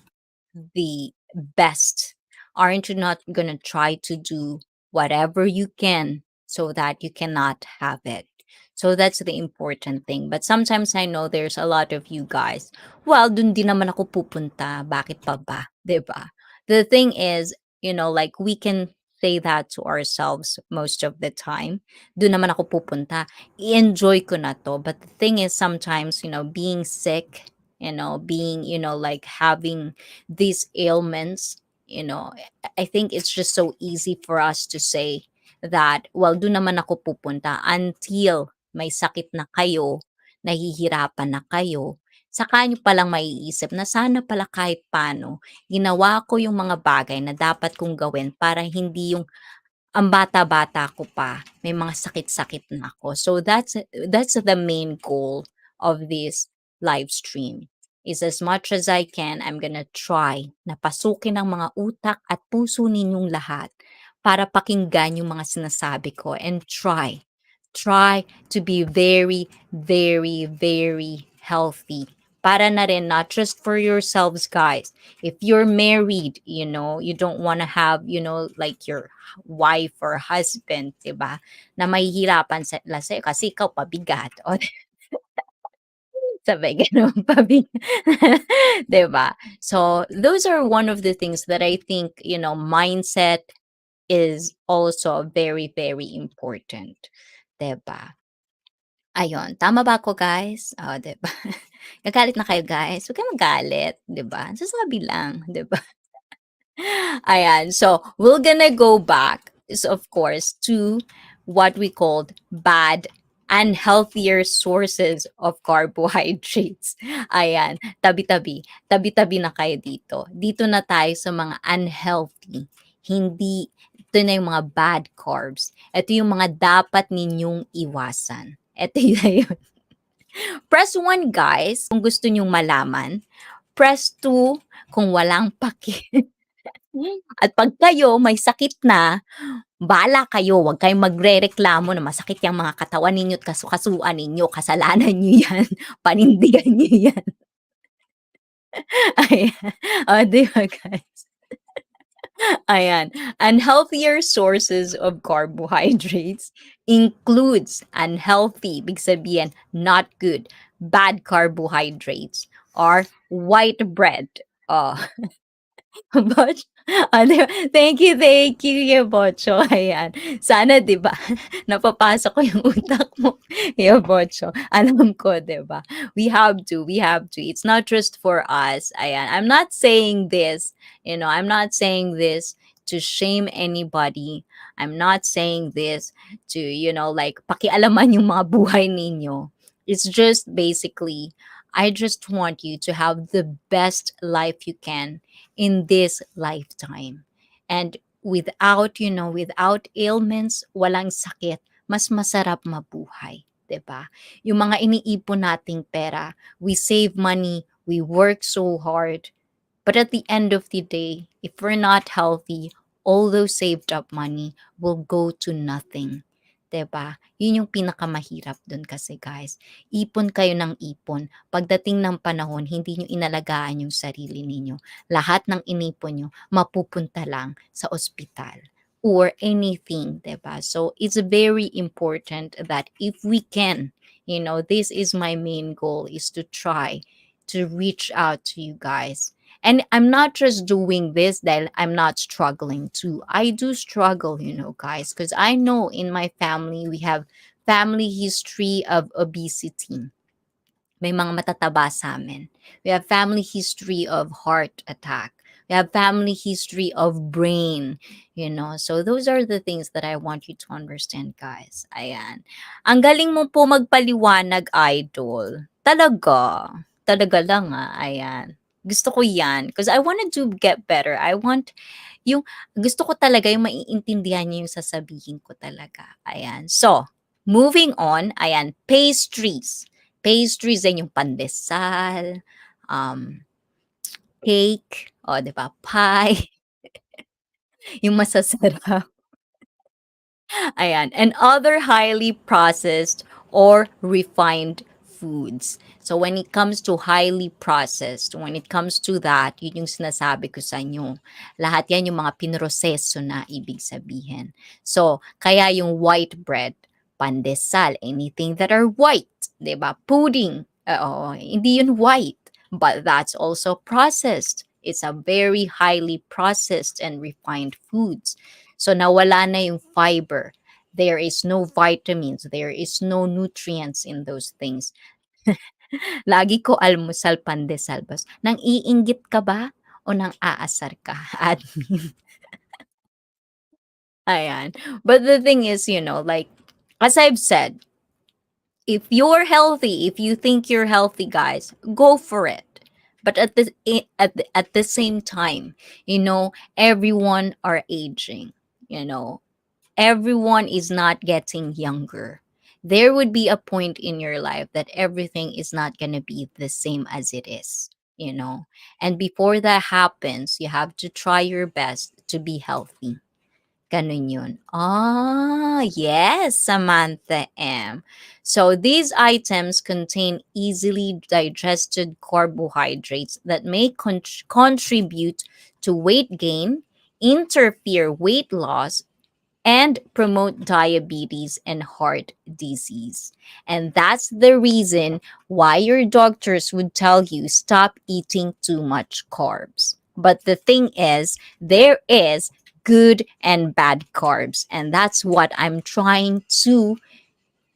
the best? Aren't you not going to try to do whatever you can so that you cannot have it? So that's the important thing. But sometimes I know there's a lot of you guys, well, dun din naman ako pupunta. Bakit pa ba? 'Di ba? The thing is, like we can say that to ourselves most of the time. Dun naman ako pupunta. I-enjoy ko na to. But the thing is sometimes, being sick, being, like having these ailments, I think it's just so easy for us to say that, well, doon naman ako pupunta until may sakit na kayo, nahihirapan na kayo, saka nyo palang maiisip na sana pala kahit paano, ginawa ko yung mga bagay na dapat kong gawin para hindi yung ang bata-bata ko pa, may mga sakit-sakit na ako. So that's the main goal of this live stream. Is as much as I can, I'm gonna try na pasukin ang mga utak at puso ninyong lahat para pakinggan yung mga sinasabi ko and try to be very, very, very healthy. Para na rin, not just for yourselves, guys. If you're married, you don't want to have, like your wife or husband, 'di ba? Na mahihirapan sila sa'yo kasi ikaw pabigat. O, sabay gano'n, pabigat. 'Di ba? So, those are one of the things that I think, mindset is also very, very important. 'Di ba? Ayun, tama ba ako, guys? Oh, 'di ba? Nagalit na kayo, guys? Huwag kayong magalit, 'di ba? Sasabi lang, 'di ba? Ayan. So, we're gonna go back, is of course, to what we called bad and healthier sources of carbohydrates. Ayan. Tabi-tabi. Tabi-tabi na kayo dito. Dito na tayo sa mga unhealthy. Hindi, ito na yung mga bad carbs. Ito yung mga dapat ninyong iwasan. Ito yun. Press 1, guys, kung gusto nyong malaman. Press 2 kung walang paki. At 'pag kayo may sakit na, bahala kayo, huwag kayong magrereklamo na masakit yang mga katawan ninyo at kasu-kasuan ninyo, kasalanan niyo 'yan, panindigan niyo 'yan. Ayan, oh, 'di ba, guys? Ayan, unhealthier sources of carbohydrates includes unhealthy, ibig sabihin, not good, bad carbohydrates are white bread, oh. Botch ano, thank you, Yebocho, ayan. Sana 'di ba, napapasok ko yung utak mo, Yebocho. Alam ko 'di ba, we have to. It's not just for us, ayan. I'm not saying this, I'm not saying this to shame anybody. I'm not saying this to, like pakialaman yung mga buhay ninyo. It's just basically, I just want you to have the best life you can in this lifetime. And without, without ailments, walang sakit, mas masarap mabuhay. 'Di ba? Yung mga iniipon nating pera, we save money, we work so hard, but at the end of the day, if we're not healthy, all those saved up money will go to nothing. 'Di ba? Yun yung pinakamahirap dun kasi, guys. Ipon kayo ng ipon. Pagdating ng panahon, hindi nyo inalagaan yung sarili ninyo. Lahat ng inipon nyo, mapupunta lang sa ospital. or anything, diba? So it's very important that if we can, this is my main goal, is to try to reach out to you guys. And I'm not just doing this that I'm not struggling too. I do struggle, guys, because I know in my family we have family history of obesity. May mga matataba sa amin. We have family history of heart attack. We have family history of brain. So those are the things that I want you to understand, guys. Ayan. Ang galing mo po magpaliwanag, idol. Talaga. Talaga lang, ayan. Gusto ko yan. Because I wanted to get better. Yung, gusto ko talaga yung maiintindihan niyo yung sasabihin ko talaga. Ayan. So, moving on, ayan, pastries. Pastries din yung pandesal, um, cake, o 'di ba, pie, yung masasarap. Ayan, and other highly processed or refined foods. So when it comes to highly processed, when it comes to that, yun yung sinasabi ko sa inyo. Lahat yan yung mga pinroseso na ibig sabihin. So, kaya yung white bread, pandesal, anything that are white, 'di ba? Pudding, oo, hindi yun white, but that's also processed. It's a very highly processed and refined foods. So nawala na yung fiber. There is no vitamins. There is no nutrients in those things. Lagi ko almusal pandesal. Nang iinggit ka ba o nang aasar ka? Admin. Ayan. But the thing is, like, as I've said, if you're healthy, if you think you're healthy, guys, go for it. But at the same time, everyone are aging. You know, everyone is not getting younger. There would be a point in your life that everything is not going to be the same as it is. And before that happens, you have to try your best to be healthy. Ganun yun. Ah, yes, Samantha M. So these items contain easily digested carbohydrates that may contribute to weight gain, interfere weight loss, and promote diabetes and heart disease. And that's the reason why your doctors would tell you stop eating too much carbs. But the thing is, there is good and bad carbs. And that's what I'm trying to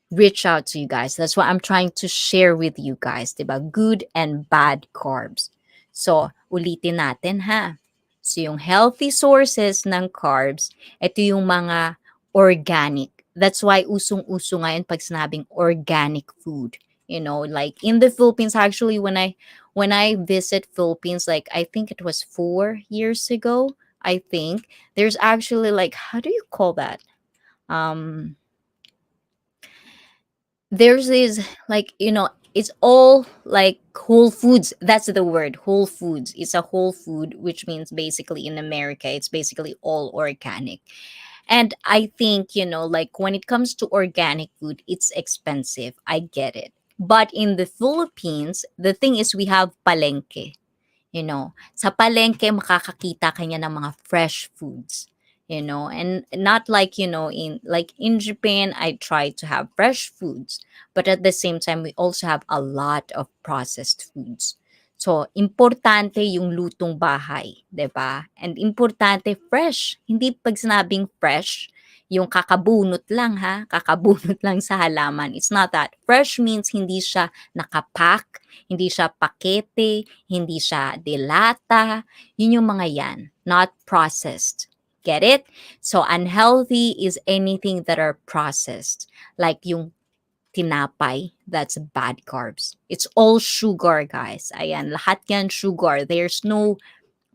reach out to you guys. That's what I'm trying to share with you guys, diba? Good and bad carbs. So, ulitin natin ha. So, yung healthy sources ng carbs, ito yung mga organic. That's why usong-uso ngayon pag sinabing organic food. Like in the Philippines, actually, when I visit Philippines, like I think it was 4 years ago, I think, there's actually like, how do you call that? There's this, like, it's all like whole foods. That's the word, whole foods. It's a whole food, which means basically in America it's basically all organic. And I think, like when it comes to organic food, it's expensive, I get it. But in the Philippines, the thing is, we have palengke. Sa palengke makakakita ka niya ng mga fresh foods. And not like, in Japan, I try to have fresh foods, but at the same time, we also have a lot of processed foods. So, importante yung lutong bahay, 'di ba? And importante fresh. Hindi pag sinabing fresh, yung kakabunot lang ha, kakabunot lang sa halaman. It's not that. Fresh means hindi siya nakapack, hindi siya pakete, hindi siya delata. Yun yung mga yan, not processed. Get it? So unhealthy is anything that are processed. Like yung tinapay, that's bad carbs. It's all sugar, guys. Ayan, lahat yan sugar. There's no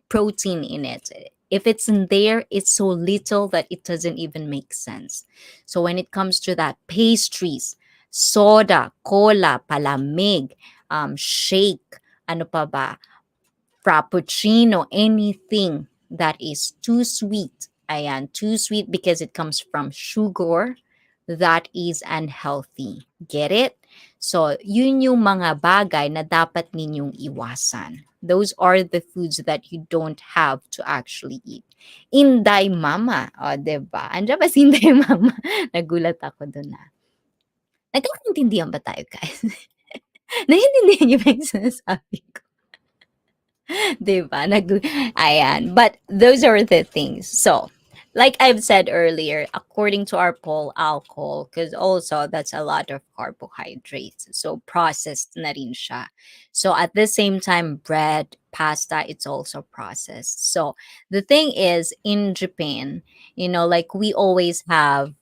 protein in it. If it's in there, it's so little that it doesn't even make sense. So when it comes to that, pastries, soda, cola, palamig, shake, ano pa ba, frappuccino, anything that is too sweet. Ayan, too sweet because it comes from sugar, that is unhealthy. Get it? So, yun yung mga bagay na dapat ninyong iwasan. Those are the foods that you don't have to actually eat. Inday mama, o, diba? Andiyan ba si Inday mama? Nagulat ako doon na. Nagkakaintindihan ba tayo, guys? Naiintindihan niyo ba yung sinasabi ko? 'Di ba? Ayan. But those are the things. So, like I've said earlier, according to our poll, alcohol, because also that's a lot of carbohydrates. So, processed na rin siya. So, at the same time, bread, pasta, it's also processed. So, the thing is, in Japan, like we always have,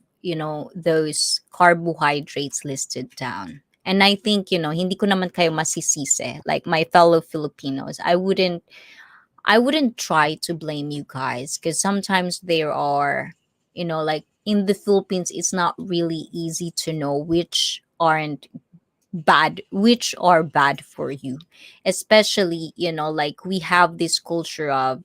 those carbohydrates listed down. And I think, hindi ko naman kayo masisisi. Like my fellow Filipinos, I wouldn't try to blame you guys because sometimes there are, like in the Philippines, it's not really easy to know which are bad for you. Especially, like we have this culture of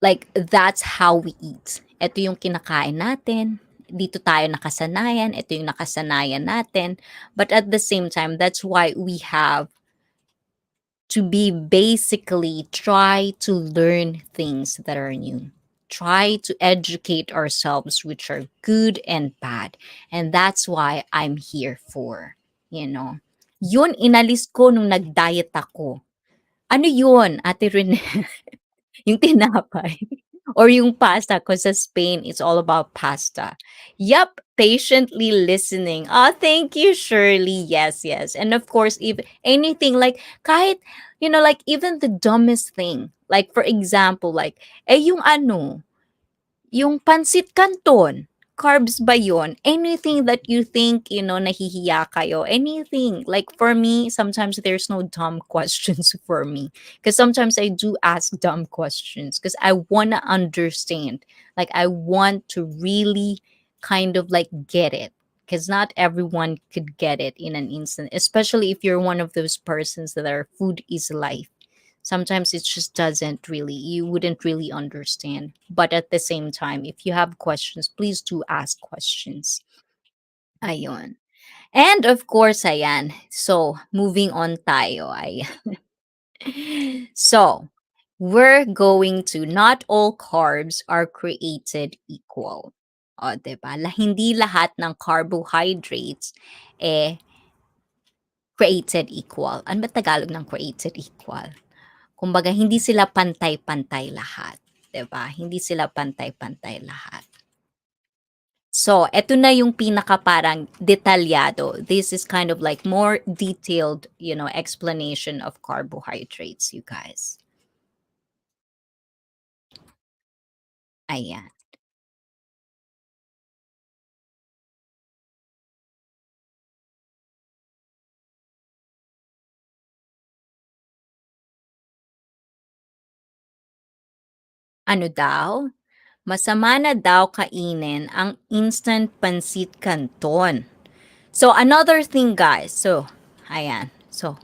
like that's how we eat. Ito yung kinakain natin. Dito tayo nakasanayan. Ito yung nakasanayan natin. But at the same time, that's why we have to be basically try to learn things that are new. Try to educate ourselves, which are good and bad. And that's why I'm here for, you know. Yun inalis ko nung nag-diet ako. Ano yun, Ate Rene? Yung tinapay or yung pasta, cause sa Spain, it's all about pasta. Yup, patiently listening. Ah, thank you, Shirley. Yes, yes. And of course, if anything like kahit, like even the dumbest thing. Like for example, like, yung ano, yung pansit canton, carbs ba yun? Anything that you think, nahihiya kayo, anything. Like for me, sometimes there's no dumb questions for me. Because sometimes I do ask dumb questions because I want to understand. Like I want to really kind of like get it. Because not everyone could get it in an instant, especially if you're one of those persons that are food is life. Sometimes it just doesn't really, you wouldn't really understand. But at the same time, if you have questions, please do ask questions. Ayun. And of course, ayan. So, moving on tayo. Ayan. So, we're going to, not all carbs are created equal. O, diba? Hindi lahat ng carbohydrates eh created equal. Ano ba Tagalog ng created equal? Kumbaga hindi sila pantay-pantay lahat, 'di ba? Hindi sila pantay-pantay lahat. So, eto na yung pinaka parang detalyado. This is kind of like more detailed, explanation of carbohydrates, you guys. Ayan. Ano daw? Masama na daw kainin ang instant pansit canton. So another thing, guys. So, ayan. So,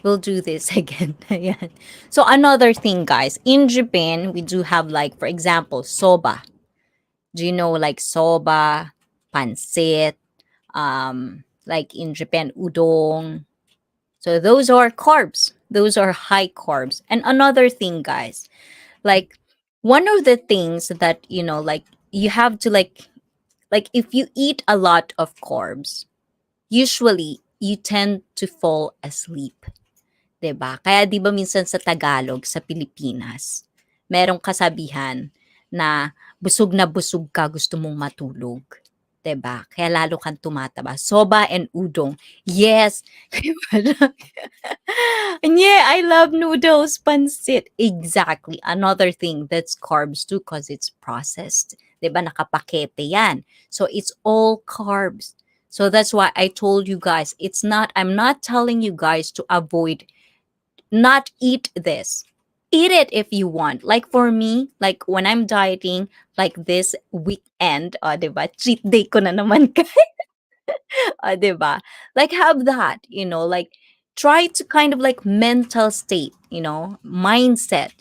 we'll do this again. Ayan. So another thing, guys. In Japan, we do have like, for example, soba. Do you know like soba, pansit, like in Japan, udon? So those are carbs. Those are high carbs. And another thing, guys, like one of the things that, like you have to like if you eat a lot of carbs, usually you tend to fall asleep. 'Di ba? Kaya 'di ba minsan sa Tagalog, sa Pilipinas, merong kasabihan na busog ka, gusto mong matulog. 'Di ba? Kaya lalo kang tumataba. Soba and udong. Yes. Kaya parang yeah, I love noodles, pansit. Exactly. Another thing that's carbs too because it's processed. 'Di ba? Nakapakete yan. So it's all carbs. So that's why I told you guys, I'm not telling you guys to avoid not eat this. Eat it if you want. Like for me, like when I'm dieting, like this weekend, 'di ba? Cheat day ko na naman. 'Di ba? Like have that, like try to kind of like mental state, mindset,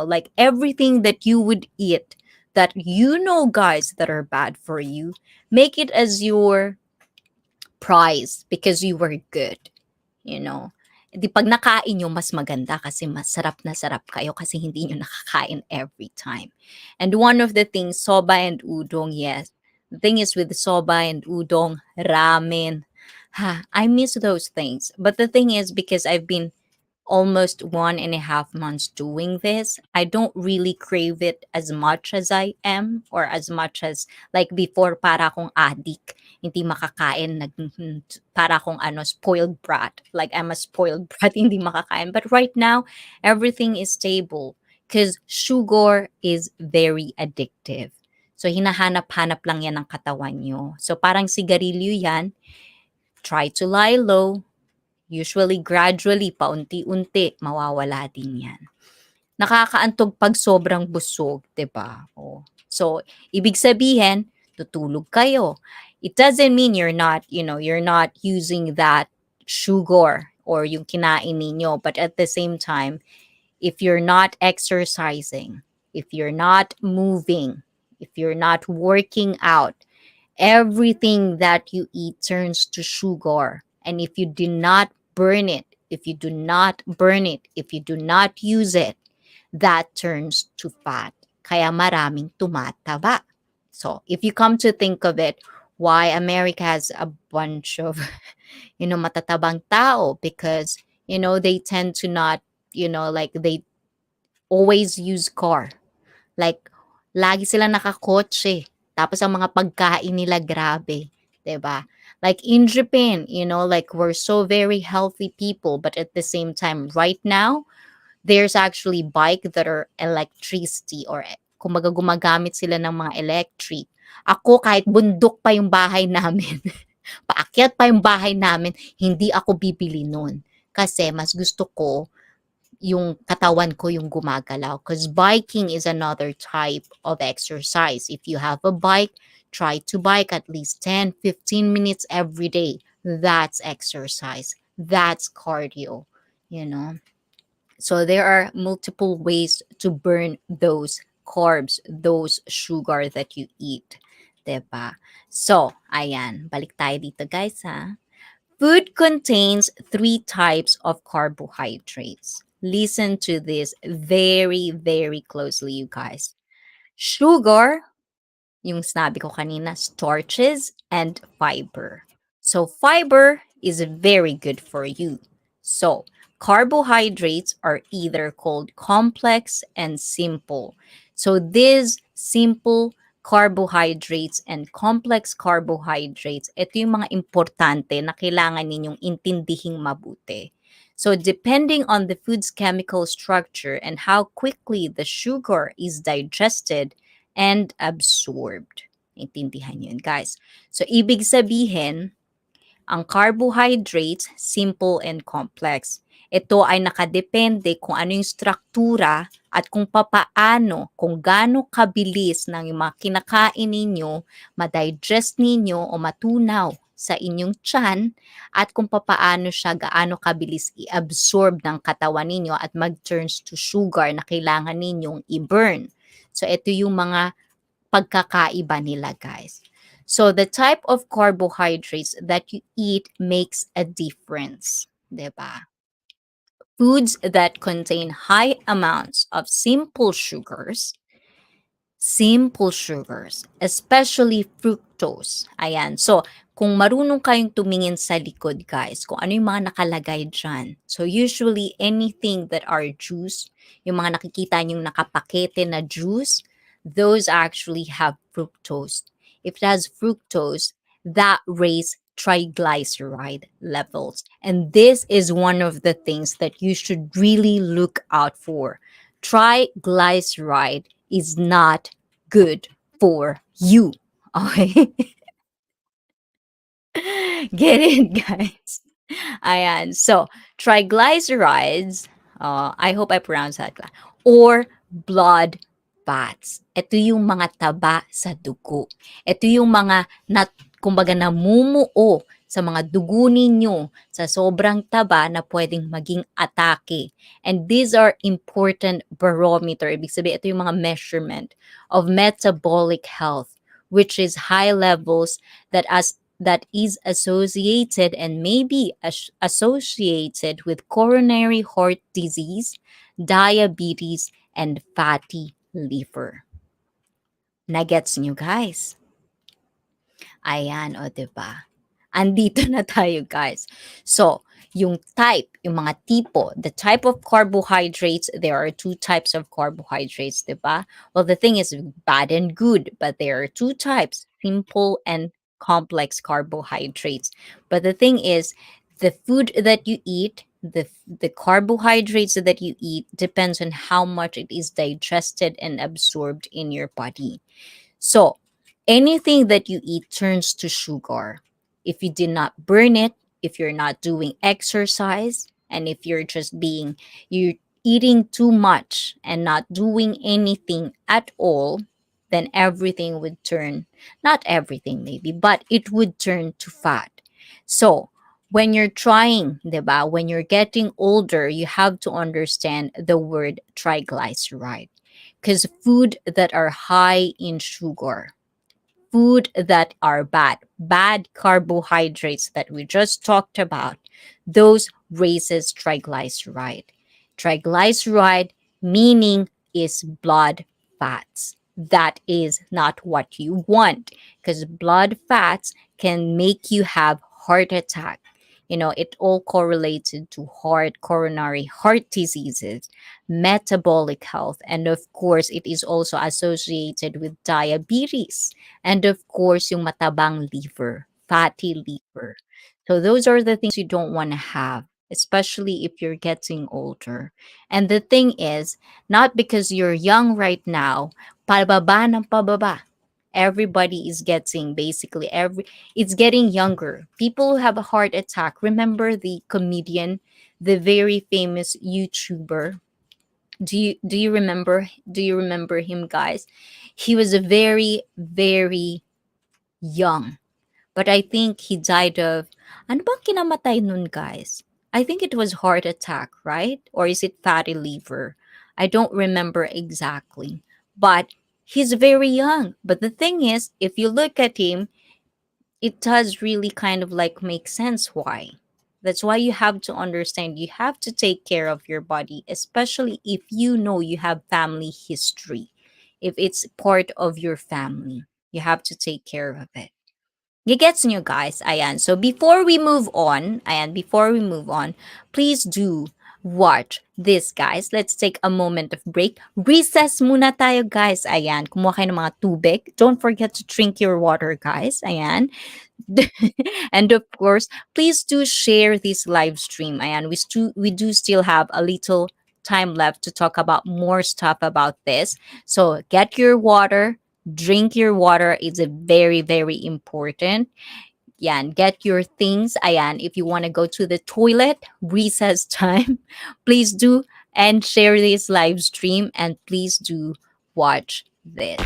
like everything that you would eat that guys that are bad for you, make it as your prize because you were good, you know. Di pag nakain nyo, mas maganda kasi masarap na sarap kayo kasi hindi nyo nakakain every time. And one of the things, soba and udong, yes. The thing is with soba and udong, ramen, I miss those things. But the thing is, because I've been almost 1.5 months doing this, I don't really crave it as much as I am, or as much as like before, para akong addict, hindi makakain, para akong spoiled brat. Like I'm a spoiled brat, hindi makakain. But right now, everything is stable because sugar is very addictive. So hinahanap-hanap lang yan ng katawan nyo. So parang sigarilyo yan, try to lie low, usually gradually, paunti-unti, mawawala din yan. Nakakaantog pag sobrang busog, 'di ba? Oh. So, ibig sabihin, tutulog kayo. It doesn't mean you're not using that sugar or yung kinain ninyo, but at the same time, if you're not exercising, if you're not moving, if you're not working out, everything that you eat turns to sugar. And if you do not burn it, if you do not use it, that turns to fat. Kaya maraming tumataba. So if you come to think of it, why America has a bunch of, matatabang tao? Because, they tend to not, like they always use car. Like, lagi sila nakakotse. Tapos ang mga pagkain nila grabe, 'di ba? Like in Japan, like we're so very healthy people, but at the same time, right now, there's actually bike that are electricity, or kumbaga gumagamit sila ng mga electric. Ako kahit bundok pa yung bahay namin, paakyat pa yung bahay namin, hindi ako bibili nun. Kasi mas gusto ko yung katawan ko yung gumagalaw, because biking is another type of exercise. If you have a bike, try to bike at least 10-15 minutes every day. That's exercise. That's cardio, you know. So there are multiple ways to burn those carbs, those sugar that you eat. Diba? So, ayan. Balik tayo dito, guys, ha? Food contains three types of carbohydrates. Listen to this very, very closely, you guys. Sugar, yung sinabi ko kanina, starches, and fiber. So fiber is very good for you. So carbohydrates are either called complex and simple. So these simple carbohydrates and complex carbohydrates, ito yung mga importante na kailangan ninyong intindihing mabuti. So depending on the food's chemical structure and how quickly the sugar is digested and absorbed. Intindihan yun, guys. So, ibig sabihin, ang carbohydrates, simple and complex. Ito ay nakadepende kung ano yung struktura at kung papaano, kung gaano kabilis ng yung mga kinakain ninyo, madigest ninyo o matunaw sa inyong tiyan, at kung papaano siya gaano kabilis i-absorb ng katawan ninyo at mag-turns to sugar na kailangan ninyong i-burn. So, ito yung mga pagkakaiba nila, guys. So, the type of carbohydrates that you eat makes a difference, diba? Foods that contain high amounts of simple sugars, especially fructose. Ayan. So, kung marunong kayong tumingin sa likod, guys, kung ano yung mga nakalagay dyan. So, usually, anything that are juice, yung mga nakikita nyong nakapakete na juice, those actually have fructose. If it has fructose, that raise triglyceride levels. And this is one of the things that you should really look out for. Triglyceride is not good for you. Okay? Get it, guys? Ayan. So, triglycerides, I hope I pronounced that, or blood fats. Ito yung mga taba sa dugo. Ito yung mga kumbaga namumuo sa mga dugo ninyo sa sobrang taba na pwedeng maging atake. And these are important barometer. Ibig sabihin, ito yung mga measurement of metabolic health, which is high levels that as that is associated and may be associated with coronary heart disease, diabetes, and fatty liver. Nagets nyo guys? Ayan, o, diba? Andito na tayo, guys. So, yung mga tipo, the type of carbohydrates, there are two types of carbohydrates, diba? Well, the thing is bad and good, but there are two types, simple and complex carbohydrates. But the thing is, the food that you eat, the carbohydrates that you eat depends on how much it is digested and absorbed in your body. So, anything that you eat turns to sugar. If you did not burn it, if you're not doing exercise, and if you're eating too much and not doing anything at all, then everything would turn, not everything maybe, but it would turn to fat. So, when you're trying, diba, when you're getting older, you have to understand the word triglyceride. Because food that are high in sugar, food that are bad carbohydrates that we just talked about, those raises triglyceride. Triglyceride meaning is blood fats. That is not what you want because blood fats can make you have heart attack. It all correlated to coronary heart diseases, metabolic health, and of course, it is also associated with diabetes, and of course, yung matabang liver, fatty liver. So those are the things you don't want to have, especially if you're getting older. And the thing is, not because you're young right now, pababa ng pababa. Everybody is getting basically it's getting younger. People who have a heart attack. Remember the comedian, the very famous YouTuber. Do you remember him, guys? He was a very, very young. But I think he died of, ano bang kinamatay nun, guys? I think it was heart attack, right? Or is it fatty liver? I don't remember exactly. But he's very young. But the thing is, if you look at him, it does really kind of like make sense why. That's why you have to understand you have to take care of your body, especially if you know you have family history. If it's part of your family, you have to take care of it. Gets nyo guys, ayan. So before we move on, please do watch this, guys. Let's take a moment of break. Recess muna tayo, guys. Ayan, kumuha kayo ng mga tubig. Don't forget to drink your water, guys. Ayan. And of course, please do share this live stream. Ayan, we do still have a little time left to talk about more stuff about this. So get your water, drink your water. It's a very, very important. Yan, get your things. Ayan, if you want to go to the toilet, recess time, please do and share this live stream and please do watch this.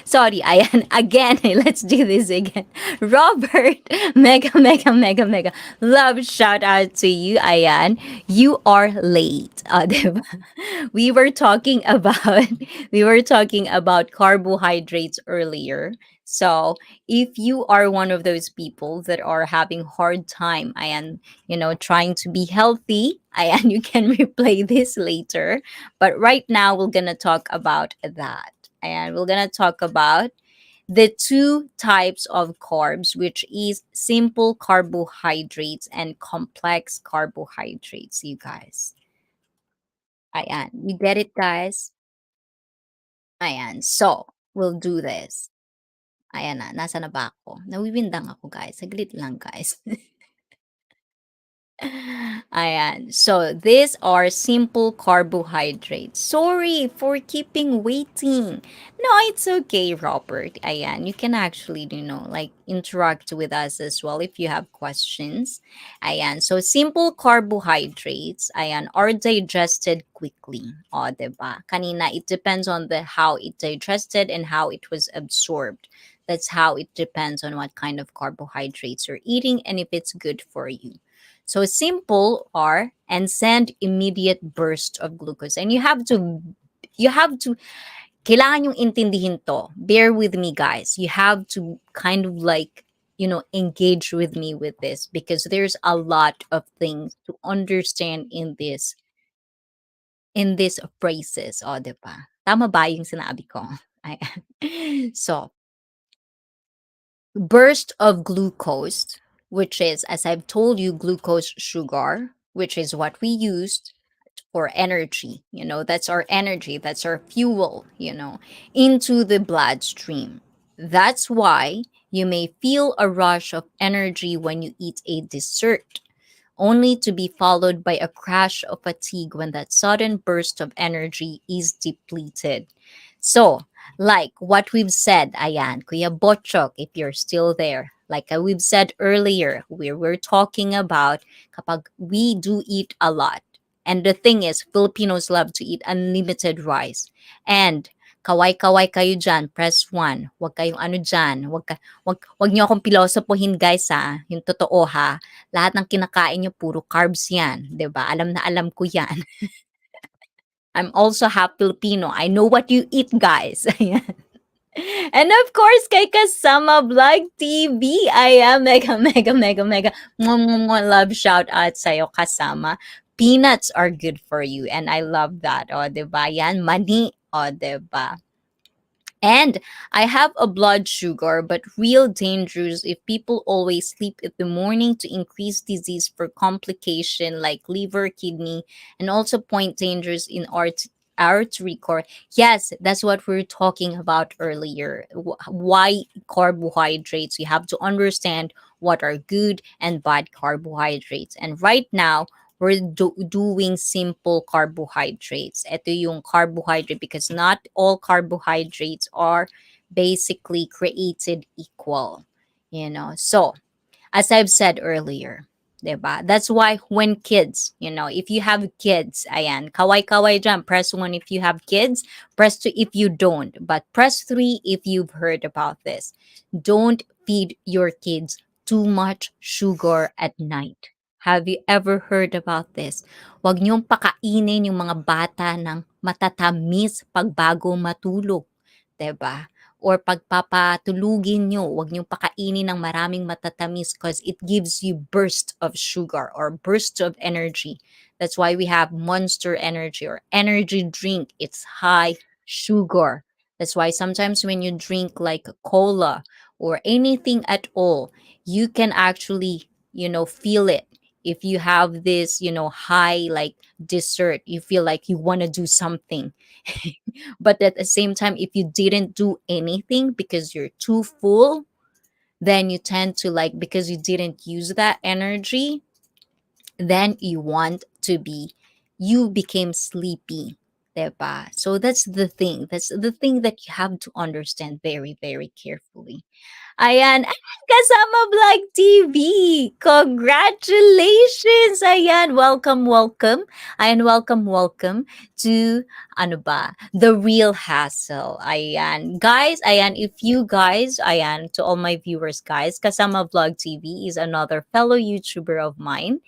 Sorry, ayan. Again, let's do this again. Robert, mega, mega, mega, mega. Love shout out to you, ayan. You are late. Diba? We were talking about we were talking about carbohydrates earlier. So if you are one of those people that are having hard time, ayan, trying to be healthy, ayan, you can replay this later. But right now, we're gonna talk about that. And we're gonna talk about the two types of carbs, which is simple carbohydrates and complex carbohydrates, you guys. Ayan. You get it, guys? Ayan. So, we'll do this. Ayan na. Nasa na ba ako? Nawiwindang ako, guys. Saglit lang, guys. Ayan. So, these are simple carbohydrates. Sorry for keeping waiting. No, it's okay, Robert. Ayan. You can actually, like interact with us as well if you have questions. Ayan. So, simple carbohydrates, ayan, are digested quickly. O, diba? Kanina, it depends on the how it digested and how it was absorbed. That's how it depends on what kind of carbohydrates you're eating and if it's good for you. So simple are and send immediate burst of glucose. And you have to kailangan yung intindihin to. Bear with me, guys. You have to kind of like, engage with me with this because there's a lot of things to understand in these phrases. O, di ba? Tama ba yung sinabi ko? Ayan. So, burst of glucose, which is, as I've told you, glucose sugar, which is what we use for energy. That's our energy, that's our fuel, into the bloodstream. That's why you may feel a rush of energy when you eat a dessert, only to be followed by a crash of fatigue when that sudden burst of energy is depleted. So, like what we've said, ayan, Kuya Botchok, if you're still there, like we've said earlier, we were talking about kapag we do eat a lot. And the thing is, Filipinos love to eat unlimited rice. And kaway-kaway kayo dyan, press 1. Huwag kayong ano dyan. Wag niyo akong pilosopohin guys ha. Yung totoo ha. Lahat ng kinakain niyo puro carbs yan. 'Di ba? Alam na alam ko yan. I'm also half Filipino. I know what you eat, guys. Ayan. And of course, kay Kasama Vlog TV, ayan, mega, mega, mega, mega, love shout out sa'yo, Kasama. Peanuts are good for you, and I love that. O, diba? Yan, mani. O, diba? And I have a blood sugar, but real dangerous if people always sleep in the morning to increase disease for complication like liver, kidney, and also point dangers in artery core. Yes, that's what we are talking about earlier. Why carbohydrates? You have to understand what are good and bad carbohydrates. And right now, we're doing simple carbohydrates. Ito yung carbohydrate because not all carbohydrates are basically created equal. So as I've said earlier, diba? That's why when kids, if you have kids, ayan, kaway-kaway dyan, press 1 if you have kids, press 2 if you don't, but press 3 if you've heard about this. Don't feed your kids too much sugar at night. Have you ever heard about this? Huwag niyong pakainin yung mga bata ng matatamis pag bago matulog. 'Di ba? Or pagpapatulugin nyo, huwag niyong pakainin ng maraming matatamis because it gives you burst of sugar or burst of energy. That's why we have Monster Energy or energy drink. It's high sugar. That's why sometimes when you drink like cola or anything at all, you can actually, feel it. If you have this, high like dessert, you feel like you want to do something. But at the same time, if you didn't do anything because you're too full, then you tend to like, because you didn't use that energy, then you became sleepy. 'Di ba? So that's the thing. That's the thing that you have to understand very, very carefully. Ayan, ayan, kasama Vlog TV. Congratulations! Ayan, welcome, welcome. Ayan, welcome, welcome to, ano ba, The Real Hassle. Ayan. Guys, ayan, if you guys, ayan, to all my viewers, guys, kasama Vlog TV is another fellow YouTuber of mine.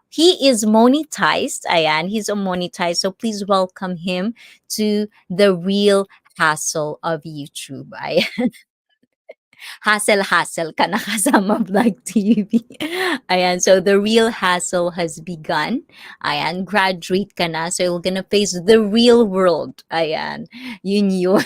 He is monetized. Ayan, he's a monetized. So please welcome him to The Real Hassle of YouTube. Ayan. Hassle-hassle ka na kasama Vlog TV. Ayan, so the real hassle has begun. Ayan, graduate ka na, so you're gonna face the real world. Ayan, yun yun.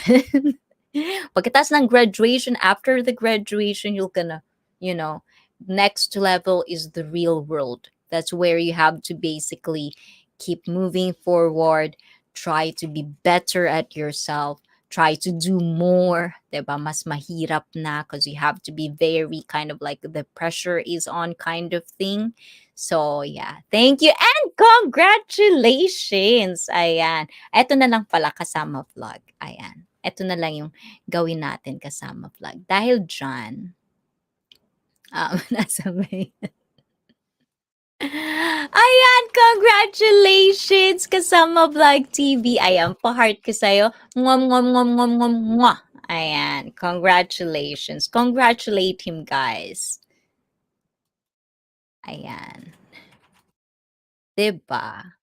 Pagkatapos ng graduation, after the graduation, you're gonna, you know, next level is the real world. That's where you have to basically keep moving forward, try to be better at yourself, try to do more, 'di ba? Mas mahirap na because you have to be very kind of like the pressure is on kind of thing. So, yeah. Thank you and congratulations. Ayan. Eto na lang pala kasama vlog. Ayan. Eto na lang yung gawin natin kasama vlog. Dahil dyan, nasa may ayan, congratulations kasama Vlog TV. Ayan, pa-heart ko sa'yo. Mwah, mwah, mwah, mwah, mwah, mwah. Ayan, congratulations. Congratulate him, guys. Ayan. 'Di ba?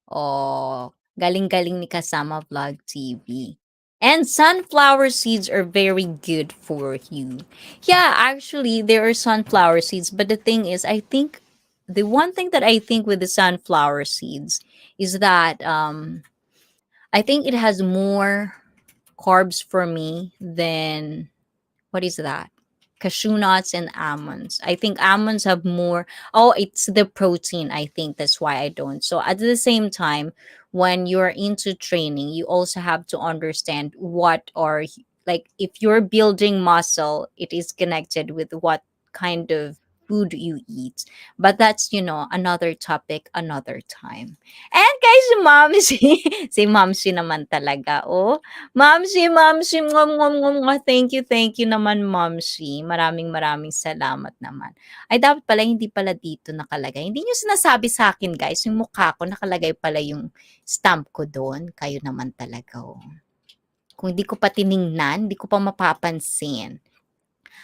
Oh, galing-galing ni kasama Vlog TV. And sunflower seeds are very good for you. Yeah, actually, there are sunflower seeds, but the thing is, I think the one thing that I think with the sunflower seeds is that I think it has more carbs for me than what is that? Cashew nuts and almonds. I think almonds have more. Oh, it's the protein. I think that's why I don't. So at the same time, when you're into training, you also have to understand what are like if you're building muscle, it is connected with what kind of food you eat. But that's, another topic, another time. And guys, si Momsi, si Momsi naman talaga. Oh, Momsi, Momsi, mwah, mwah, mwah, mwah. Thank you naman, Momsi. Maraming maraming salamat naman. Ay, dapat pala, hindi pala dito nakalagay. Hindi nyo sinasabi sa akin, guys. Yung mukha ko, nakalagay pala yung stamp ko doon. Kayo naman talaga, oh. Kung hindi ko pa tiningnan, hindi ko pa mapapansin.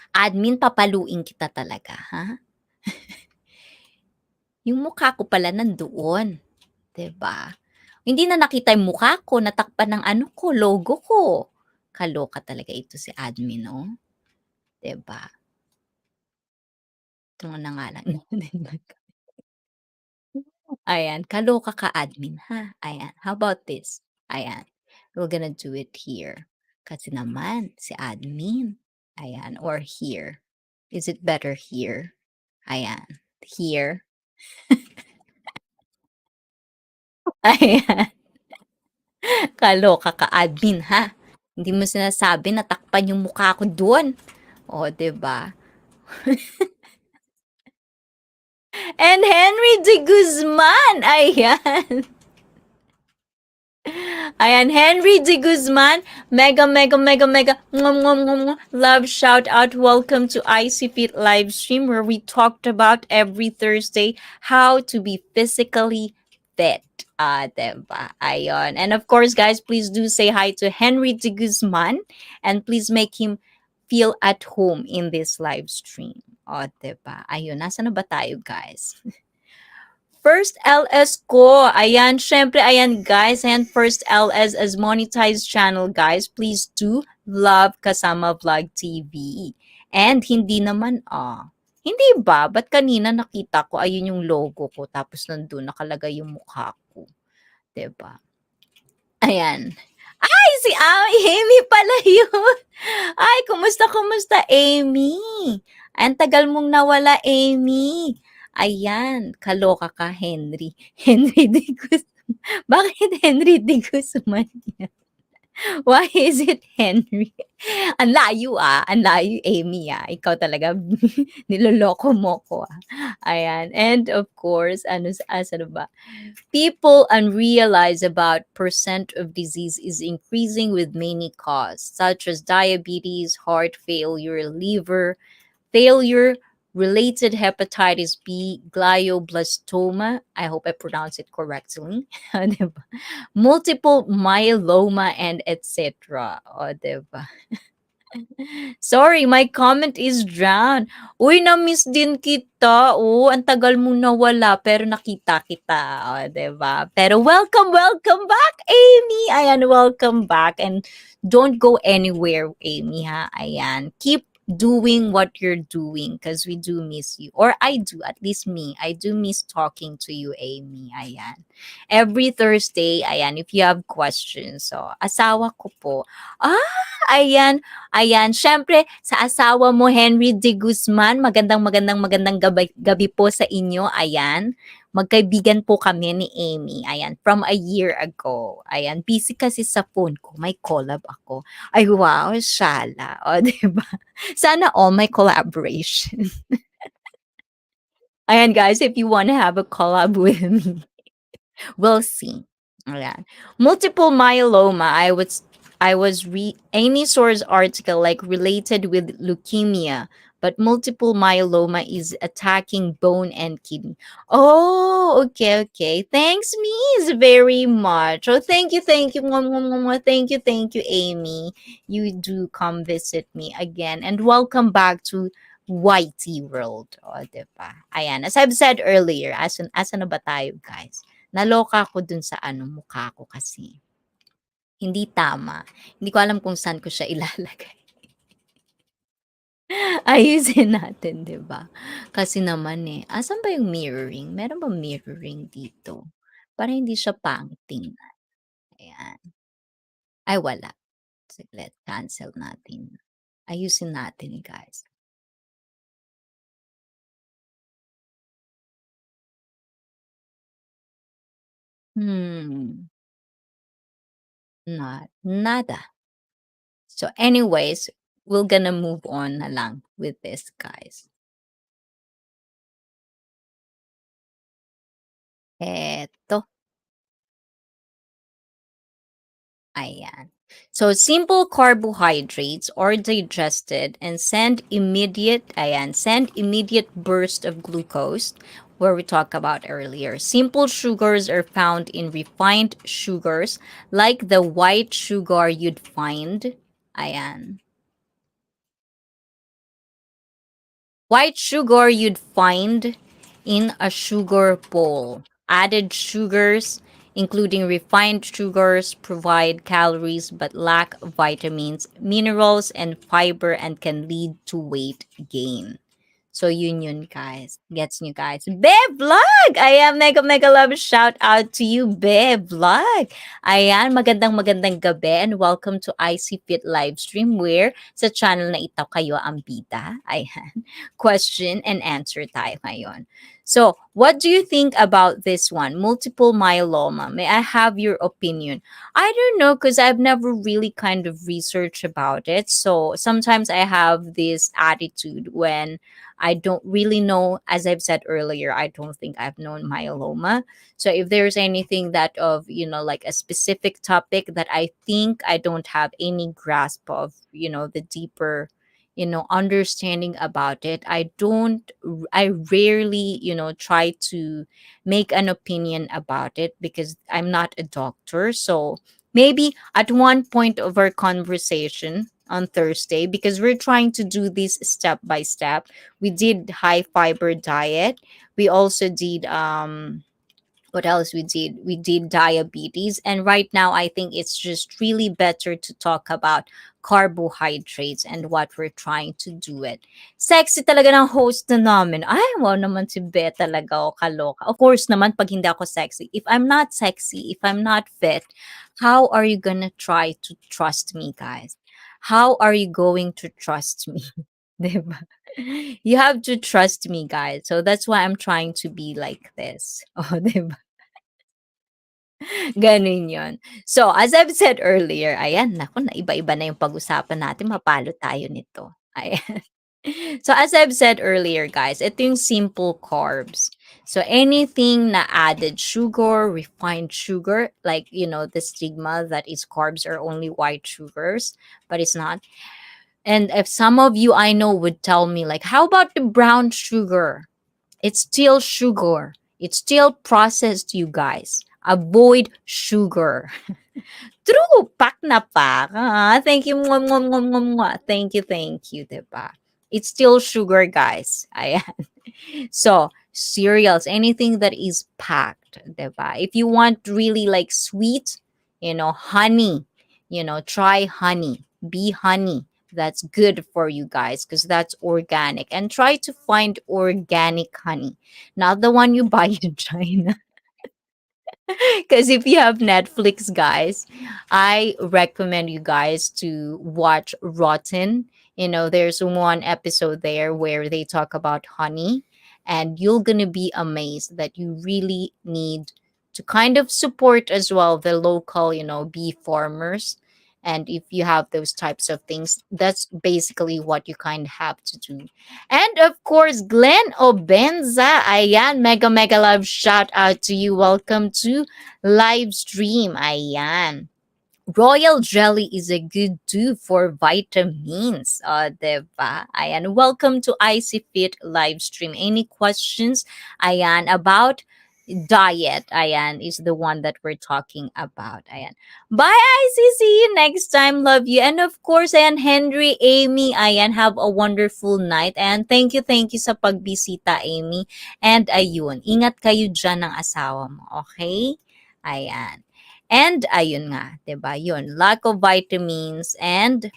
Admin, papaluin kita talaga, ha? Yung mukha ko pala nandoon. 'Di ba? Hindi na nakita yung mukha ko, natakpan ng ano ko, logo ko. Kaloka talaga ito si admin, oh, 'di ba? Ito na nga lang ayan, kaloka ka admin, ha? Ayan, how about this? Ayan, we're gonna do it here. Kasi naman si admin, ayan, or here. Is it better here? Ayan, here. Ayan, kaloka ka admin, ha? Hindi mo sinasabi natakpan yung mukha ko do'n. Oh, 'di ba? And Henry de Guzman, ayan. Ayan, Henry de Guzman, mega, mega, mega, mega, mwah, mwah, mwah, mwah. Love shout out. Welcome to ICEE Fit live stream where we talked about every Thursday how to be physically fit. Diba? Ayon. And of course, guys, please do say hi to Henry de Guzman and please make him feel at home in this live stream. Diba? Ayun, nasa na ba tayo, guys? First LS ko. Ayan, syempre, ayan guys. Ayan, first LS as monetized channel, guys. Please do love Kasama Vlog TV. And hindi naman, hindi ba? Ba't kanina nakita ko, ayun yung logo ko, tapos nandun nakalagay yung mukha ko. 'Di ba? Ayan. Ay, si Amy pala yun. Ay, kumusta, Amy? Ang tagal mong nawala, Amy. Ayan, kaloka ka, Henry. Henry de Guzman. Bakit Henry de Guzman yan? Why is it Henry? Ang layo, ang layo, Amy, ikaw talaga niloloko mo ko, Ayan, and of course, ano ba? People unrealize about percent of disease is increasing with many causes, such as diabetes, heart failure, liver failure, related hepatitis B, glioblastoma. I hope I pronounce it correctly. Diba? Multiple myeloma, and etc. O, diba? Sorry, my comment is drowned. Uy, na-miss din kita. Oh, ang tagal mo nawala pero nakita kita, oh, 'di ba? Pero welcome, welcome back, Amy. Ayan, welcome back and don't go anywhere, Amy, ha. Ayan. Keep doing what you're doing because we do miss you. Or I do, at least me. I do miss talking to you, Amy. Ayan. Every Thursday, ayan, if you have questions. So, asawa ko po. Ayan. Ayan, siyempre sa asawa mo Henry de Guzman, magandang gabi po sa inyo, ayan. Magkaibigan po kami ni Amy, ayan, from a year ago. Ayan, busy kasi sa phone ko, may collab ako. Ay wow, shala, o 'di ba? Sana all may collaboration. Ayan guys, if you wanna have a collab with me, we'll see. Ayan. Multiple myeloma, I was any source article like related with leukemia, but multiple myeloma is attacking bone and kidney. Oh, okay, okay. Thanks, Miss, very much. Oh, thank you, mwah, mwah, mwah, mwah. Thank you, Amy. You do come visit me again, and welcome back to YT World. O, diba? Ayan, as I've said earlier, asan na ba tayo, guys? Naloka ako dun sa ano, mukha ko kasi. Hindi tama. Hindi ko alam kung saan ko siya ilalagay. Ayusin natin, 'di ba? Kasi naman, asan ba yung mirroring? Meron bang mirroring dito? Para hindi siya pangit tingnan. Ayan. Ay wala. Saglit, cancel natin. Ayusin natin, guys. Hmm, nada. So anyways, we're gonna move on na lang with this, guys. Eto. Ayan. So simple carbohydrates are digested and send immediate burst of glucose where we talked about earlier. Simple sugars are found in refined sugars like the white sugar you'd find. Ayan. White sugar you'd find in a sugar bowl. Added sugars, including refined sugars, provide calories but lack vitamins, minerals, and fiber and can lead to weight gain. So yun guys. Gets nyo guys. Bev Vlog! Ayan, mega mega love shout out to you, Bev Vlog. Ayan, magandang gabi and welcome to ICEE Fit Livestream where sa channel na ito kayo ang bida. Ayan, question and answer tayo ngayon. So, what do you think about this one? Multiple myeloma. May I have your opinion? I don't know because I've never really kind of researched about it. So, sometimes I have this attitude when I don't really know, as I've said earlier, I don't think I've known myeloma. So if there's anything that of, like a specific topic that I think I don't have any grasp of, the deeper, understanding about it, I rarely, try to make an opinion about it because I'm not a doctor. So maybe at one point of our conversation on Thursday, because we're trying to do this step by step, we did high fiber diet. We also did what else we did diabetes, and right now I think it's just really better to talk about carbohydrates and what we're trying to do it. Sexy talaga ng host na namin. Ay, wow naman si Beth talaga o kaloka. Of course naman pag hindi ako sexy. If I'm not sexy, if I'm not fit, how are you gonna try to trust me, guys? How are you going to trust me? 'Di ba? You have to trust me, guys. So that's why I'm trying to be like this. Oh, 'di ba? Ganun yun. So, as I've said earlier, ayan, naku, naiba-iba na yung pag-usapan natin, mapalo tayo nito. Ayan. So, as I've said earlier, guys, ito yung simple carbs. So, anything na added sugar, refined sugar, like, the stigma that is carbs are only white sugars, but it's not. And if some of you I know would tell me, like, how about the brown sugar? It's still sugar. It's still processed, you guys. Avoid sugar. True, pak na pak. Ah, thank you. Mwah, mwah, mwah, mwah, mwah. Thank you, diba? It's still sugar, guys. Ayan. So, cereals, anything that is packed, diba? If you want really like sweet, honey, try honey. Be honey. That's good for you guys because that's organic. And try to find organic honey, not the one you buy in China. Because if you have Netflix, guys, I recommend you guys to watch Rotten. There's one episode there where they talk about honey, and you're going to be amazed that you really need to kind of support as well the local, bee farmers. And if you have those types of things, that's basically what you kind of have to do. And of course, Glenn Obenza, ayan, mega mega love shout out to you. Welcome to live stream. Ayan. Royal jelly is a good do for vitamins. Diba? Ayan. Welcome to ICEE Fit live stream. Any questions, ayan, about diet, ayan, is the one that we're talking about. Ayan. Bye, ICEE. See you next time. Love you. And of course, ayan, Henry, Amy, ayan, have a wonderful night. And thank you sa pagbisita, Amy. And ayun, ingat kayo dyan ng asawa mo. Okay? Ayan. And ayun nga, 'di ba? Yun, lack of vitamins and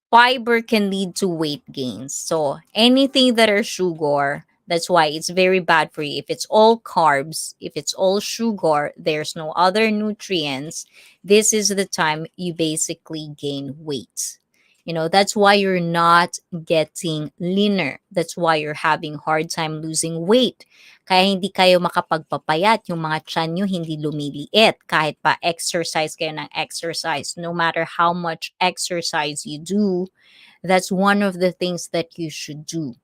fiber can lead to weight gains. So, anything that are sugar, that's why it's very bad for you. If it's all carbs, if it's all sugar, there's no other nutrients, this is the time you basically gain weight. That's why you're not getting leaner. That's why you're having hard time losing weight. Kaya hindi kayo makapagpapayat, yung mga tiyan nyo hindi lumiliit kahit pa exercise kayo ng exercise. No matter how much exercise you do, that's one of the things that you should do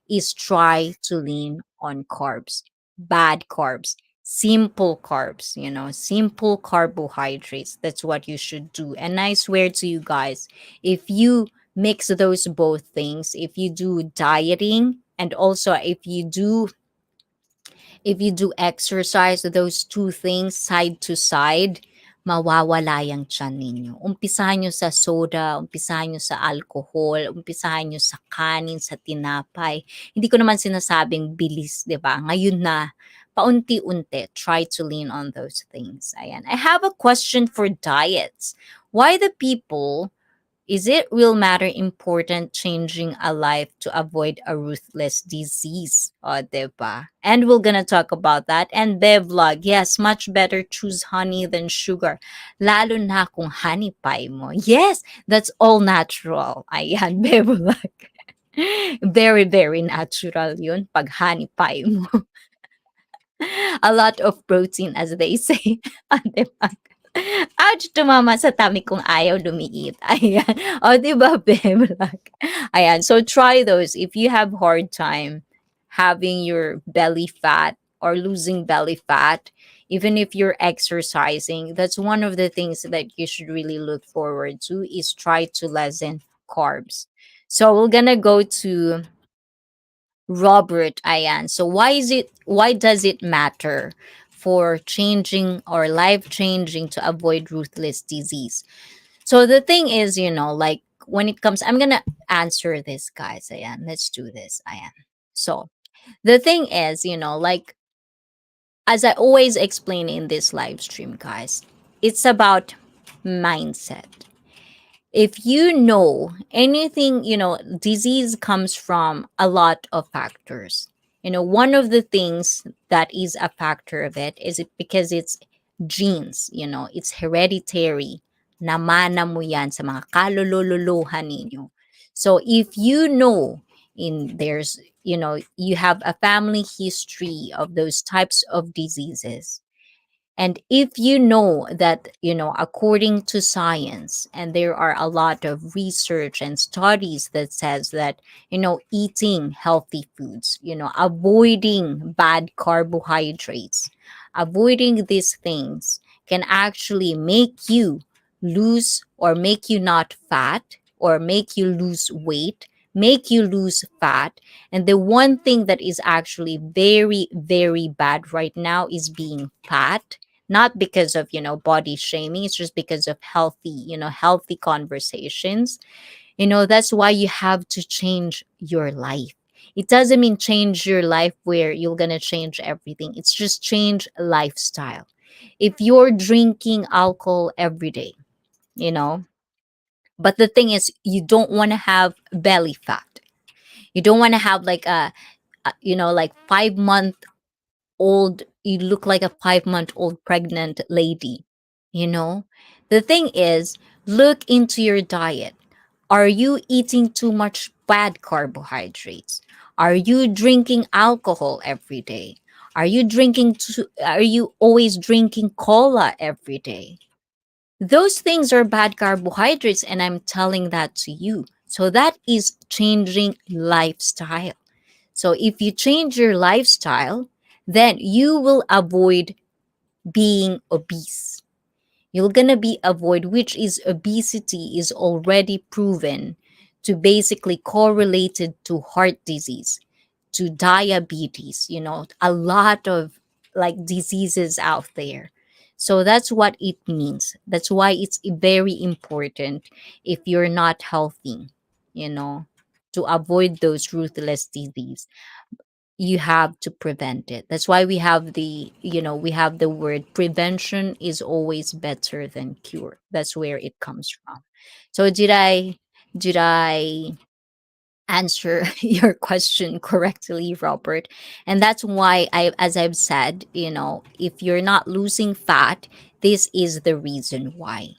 is try to lean on carbs, bad carbs, simple carbs, simple carbohydrates. That's what you should do. And I swear to you guys, if you mix those both things, if you do dieting and also if you do exercise, those two things side to side, mawawala yung tiyan ninyo. Umpisahan nyo sa soda, umpisahan nyo sa alcohol, umpisahan nyo sa kanin, sa tinapay. Hindi ko naman sinasabing bilis, di ba? Ngayon na, paunti-unti, try to lean on those things. Ayan. I have a question for diets. Why the people is it real matter important changing a life to avoid a ruthless disease? O, diba? And we're gonna talk about that. And Bevlog, yes, much better choose honey than sugar. Lalo na kung honey pie mo. Yes, that's all natural. Ayan, Bevlog. Very, very natural yun pag honey pie mo. A lot of protein, as they say. Diba? Ouch, tumama sa tummy kung ayaw lumiit. Ayan. O, di ba, Beblag? Ayan. So, try those. If you have hard time having your belly fat or losing belly fat, even if you're exercising, that's one of the things that you should really look forward to is try to lessen carbs. So, we're gonna go to Robert, ayan. So why does it matter for changing or life changing to avoid ruthless disease? So the thing is, like when it comes, I'm gonna answer this, guys. Ayan, let's do this. Ayan. So the thing is, like as I always explain in this live stream, guys, it's about mindset. If you know anything, disease comes from a lot of factors. One of the things that is a factor of it is because it's genes, it's hereditary. Namana mo yan sa mga kalolololohan ninyo. So if you know you have a family history of those types of diseases, And if you know that, according to science, and there are a lot of research and studies that says that, eating healthy foods, avoiding bad carbohydrates, avoiding these things can actually make you lose or make you not fat or make you lose weight, make you lose fat. And the one thing that is actually very, very bad right now is being fat, not because of body shaming. It's just because of healthy conversations. That's why you have to change your life. It doesn't mean change your life where you're gonna change everything. It's just change lifestyle. If you're drinking alcohol every day, you know but the thing is, you don't want to have belly fat. You don't want to have like like 5 month old, you look like a 5 month old pregnant lady. you know the thing is, look into your diet. Are you eating too much bad carbohydrates? Are you drinking alcohol every day? Are you always drinking cola every day? Those things are bad carbohydrates, and I'm telling that to you. So that is changing lifestyle. So if you change your lifestyle, then you will avoid being obese. You're gonna be avoid, which is obesity is already proven to basically correlated to heart disease, to diabetes, a lot of like diseases out there. So that's what it means. That's why it's very important, if you're not healthy, you know, to avoid those ruthless disease, you have to prevent it. That's why we have the word prevention is always better than cure. That's where it comes from. So did I answer your question correctly, Robert? And that's why, as I've said, if you're not losing fat, this is the reason why.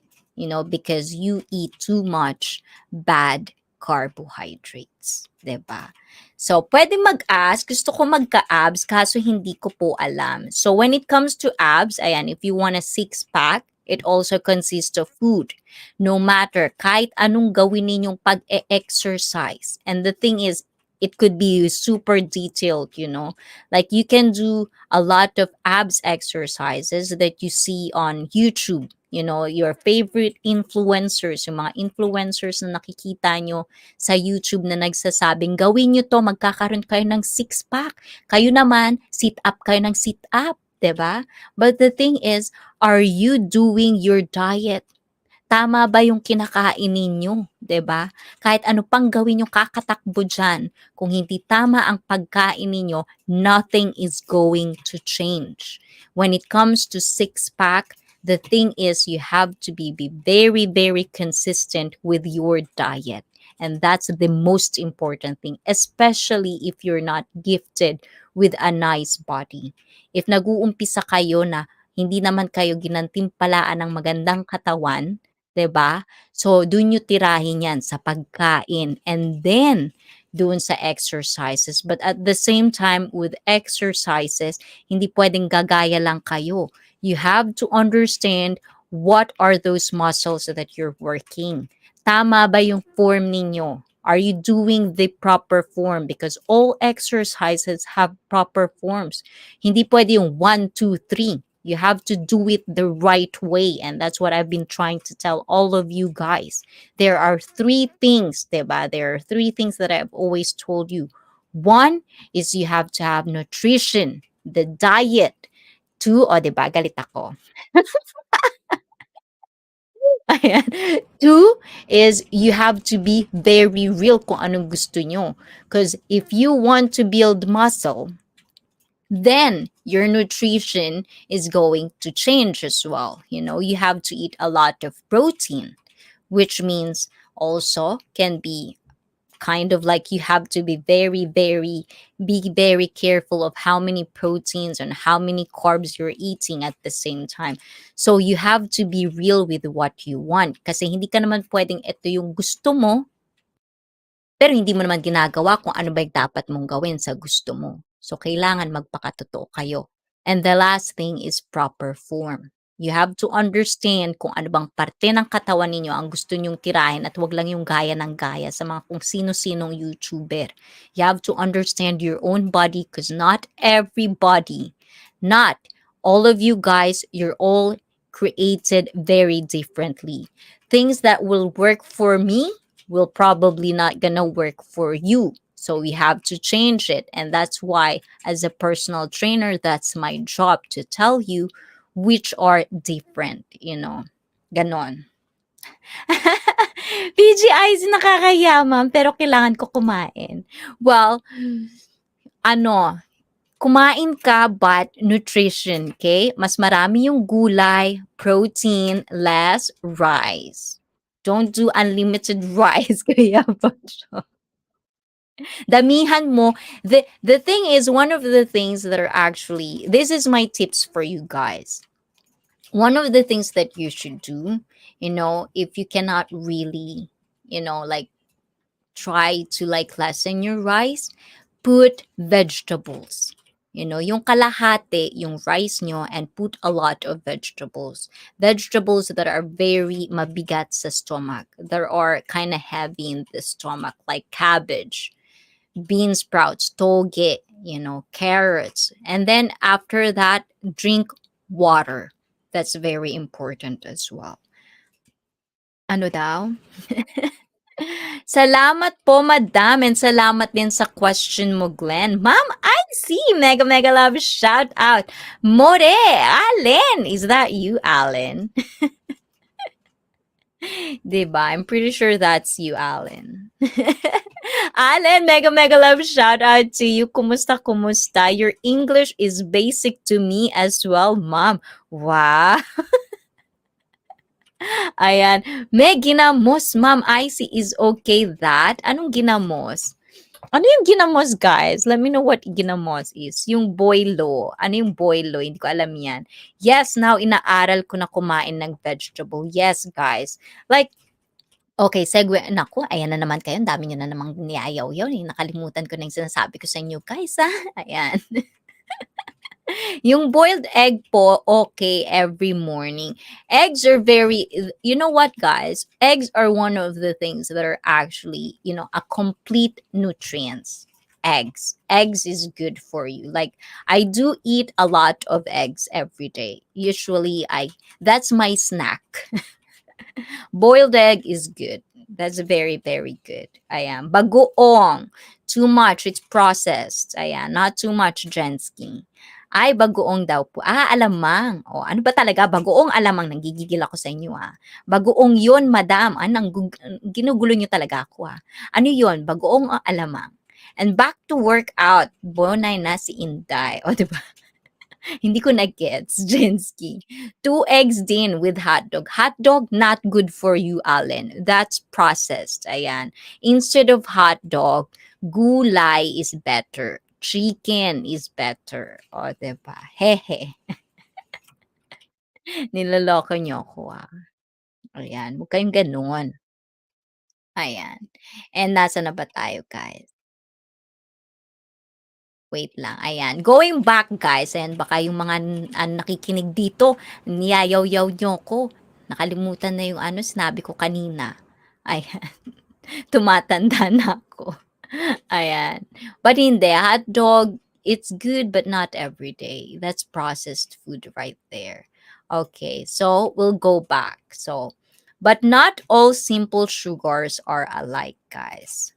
Because you eat too much bad carbohydrates, 'di ba? So, pwede mag-ask. Gusto ko magka-abs, kaso hindi ko po alam. So, when it comes to abs, ayan, if you want a six-pack, it also consists of food. No matter, kahit anong gawin ninyong pag-exercise. And the thing is, it could be super detailed, Like you can do a lot of abs exercises that you see on YouTube. Your favorite influencers, yung mga influencers na nakikita nyo sa YouTube na nagsasabing, gawin nyo to, magkakaroon kayo ng six-pack. Kayo naman, sit-up kayo ng sit-up, 'di ba? But the thing is, are you doing your diet? Tama ba yung kinakain ninyo, 'di ba? Kahit ano pang gawin yung kakatakbo diyan, kung hindi tama ang pagkain ninyo, nothing is going to change. When it comes to six-pack, the thing is you have to be very, very consistent with your diet. And that's the most important thing, especially if you're not gifted with a nice body. If nag-uumpisa kayo na hindi naman kayo ginantimpalaan ng magandang katawan, 'di ba? So, dun niyo tirahin 'yan sa pagkain and then doon sa exercises. But at the same time, with exercises, hindi pwedeng gagaya lang kayo. You have to understand what are those muscles that you're working. Tama ba yung form ninyo? Are you doing the proper form? Because all exercises have proper forms. Hindi pwede yung 1, 2, 3. You have to do it the right way. And that's what I've been trying to tell all of you guys. There are three things, diba? There are three things that I've always told you. One is you have to have nutrition, the diet. Two, o diba, galit ako. Ayan. Two is you have to be very real kung anong gusto nyo. Because if you want to build muscle, then your nutrition is going to change as well. You have to eat a lot of protein, which means also can be kind of like you have to be very careful of how many proteins and how many carbs you're eating at the same time. So you have to be real with what you want, kasi hindi ka naman pwedeng ito yung gusto mo pero hindi mo naman ginagawa kung ano ba yung dapat mong gawin sa gusto mo. So kailangan magpakatotoo kayo. And the last thing is proper form. You have to understand kung ano bang parte ng katawan ninyo ang gusto nyong tirahin at wag lang yung gaya ng gaya sa mga kung sino-sinong YouTuber. You have to understand your own body because not everybody, not all of you guys, you're all created very differently. Things that will work for me will probably not gonna work for you. So we have to change it. And that's why, as a personal trainer, that's my job to tell you which are different, you know. Ganon. PGIs nakakayaman pero kailangan ko kumain. Well, ano, kumain ka but nutrition, okay? Mas marami yung gulay, protein, less rice. Don't do unlimited rice, kaya pa siya. Damihan mo. The thing is, one of the things that are actually, this is my tips for you guys. One of the things that you should do, you know, if you cannot really, you know, like try to like lessen your rice, put vegetables. You know, yung kalahati, yung rice nyo, and put a lot of vegetables. Vegetables that are very mabigat sa stomach, that are kind of heavy in the stomach, like cabbage, bean sprouts, toge, you know, carrots. And then after that, drink water. That's very important as well. Ano daw? Salamat po, madam. And salamat din sa question mo, Glenn. Ma'am, I see. Mega, mega love. Shout out. More, Allen. Is that you, Allen? Diba? I'm pretty sure that's you, Allen. Allen, mega, mega love. Shout out to you. Kumusta, kumusta? Your English is basic to me as well, ma'am. Wow. Ayan. May ginamos, ma'am. ICEE is okay that. Anong ginamos? Ano yung ginamos, guys? Let me know what ginamos is. Yung boilo. Ano yung boilo? Hindi ko alam yan. Yes, now inaaral ko na kumain ng vegetable. Yes, guys. Like, okay, segue. Naku, ayan na naman kayo. Ang dami nyo na namang niyayaw-yaw. Nakalimutan ko na yung sinasabi ko sa inyo, guys. Ha? Ayan. Yung boiled egg po, okay, every morning. Eggs are very, you know what, guys? Eggs are one of the things that are actually, you know, a complete nutrients. Eggs. Eggs is good for you. Like, I do eat a lot of eggs every day. Usually, that's my snack. Boiled egg is good. That's very, very good. Ayan. Bagoong. Too much. It's processed. Ayan. Not too much, Jensky. Ay, bagoong daw po. Ah, alamang. O, ano ba talaga? Bagoong alamang. Nanggigigil ako sa inyo, ah. Bagoong yun, madam. Anong ginugulo nyo talaga ako, ah. Ano yun? Bagoong o alamang. And back to workout. Bonay na si Inday. O, diba? Hindi ko na-gets, Jensky. 2 eggs din with hot dog. Hot dog, not good for you, Allen. That's processed. Ayan. Instead of hot dog, gulay is better. Chicken is better. O, diba? Hehe. Niloloko niyo ako, ah. Ayan. Huwag kayong ganun. Ayan. And nasa na ba tayo, guys? Wait lang, ayan. Going back, guys, and baka yung mga nakikinig dito, niyayaw-yaw nyo ko. Nakalimutan na yung ano, sinabi ko kanina. Ayan. Tumatanda na ako. Ayan. But hindi, hot dog, it's good but not every day. That's processed food right there. Okay, so we'll go back. So, but not all simple sugars are alike, guys.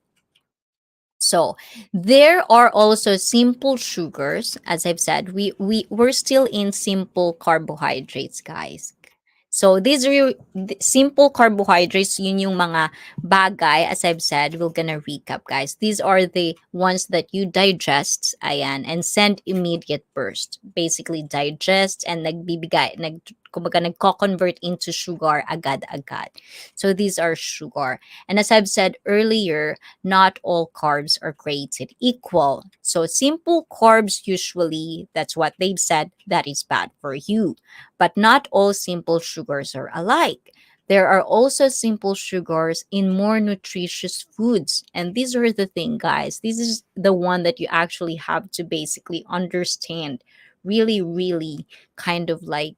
So there are also simple sugars. As I've said, we're still in simple carbohydrates, guys. So these are simple carbohydrates, yun yung mga bagay, as I've said, we're gonna recap, guys. These are the ones that you digest, ayan, and send immediate burst. Basically, digest and kumbaga nagko-convert into sugar agad-agad. So these are sugar. And as I've said earlier, not all carbs are created equal. So simple carbs usually, that's what they've said, that is bad for you. But not all simple sugars are alike. There are also simple sugars in more nutritious foods. And these are the thing, guys. This is the one that you actually have to basically understand really, really kind of like,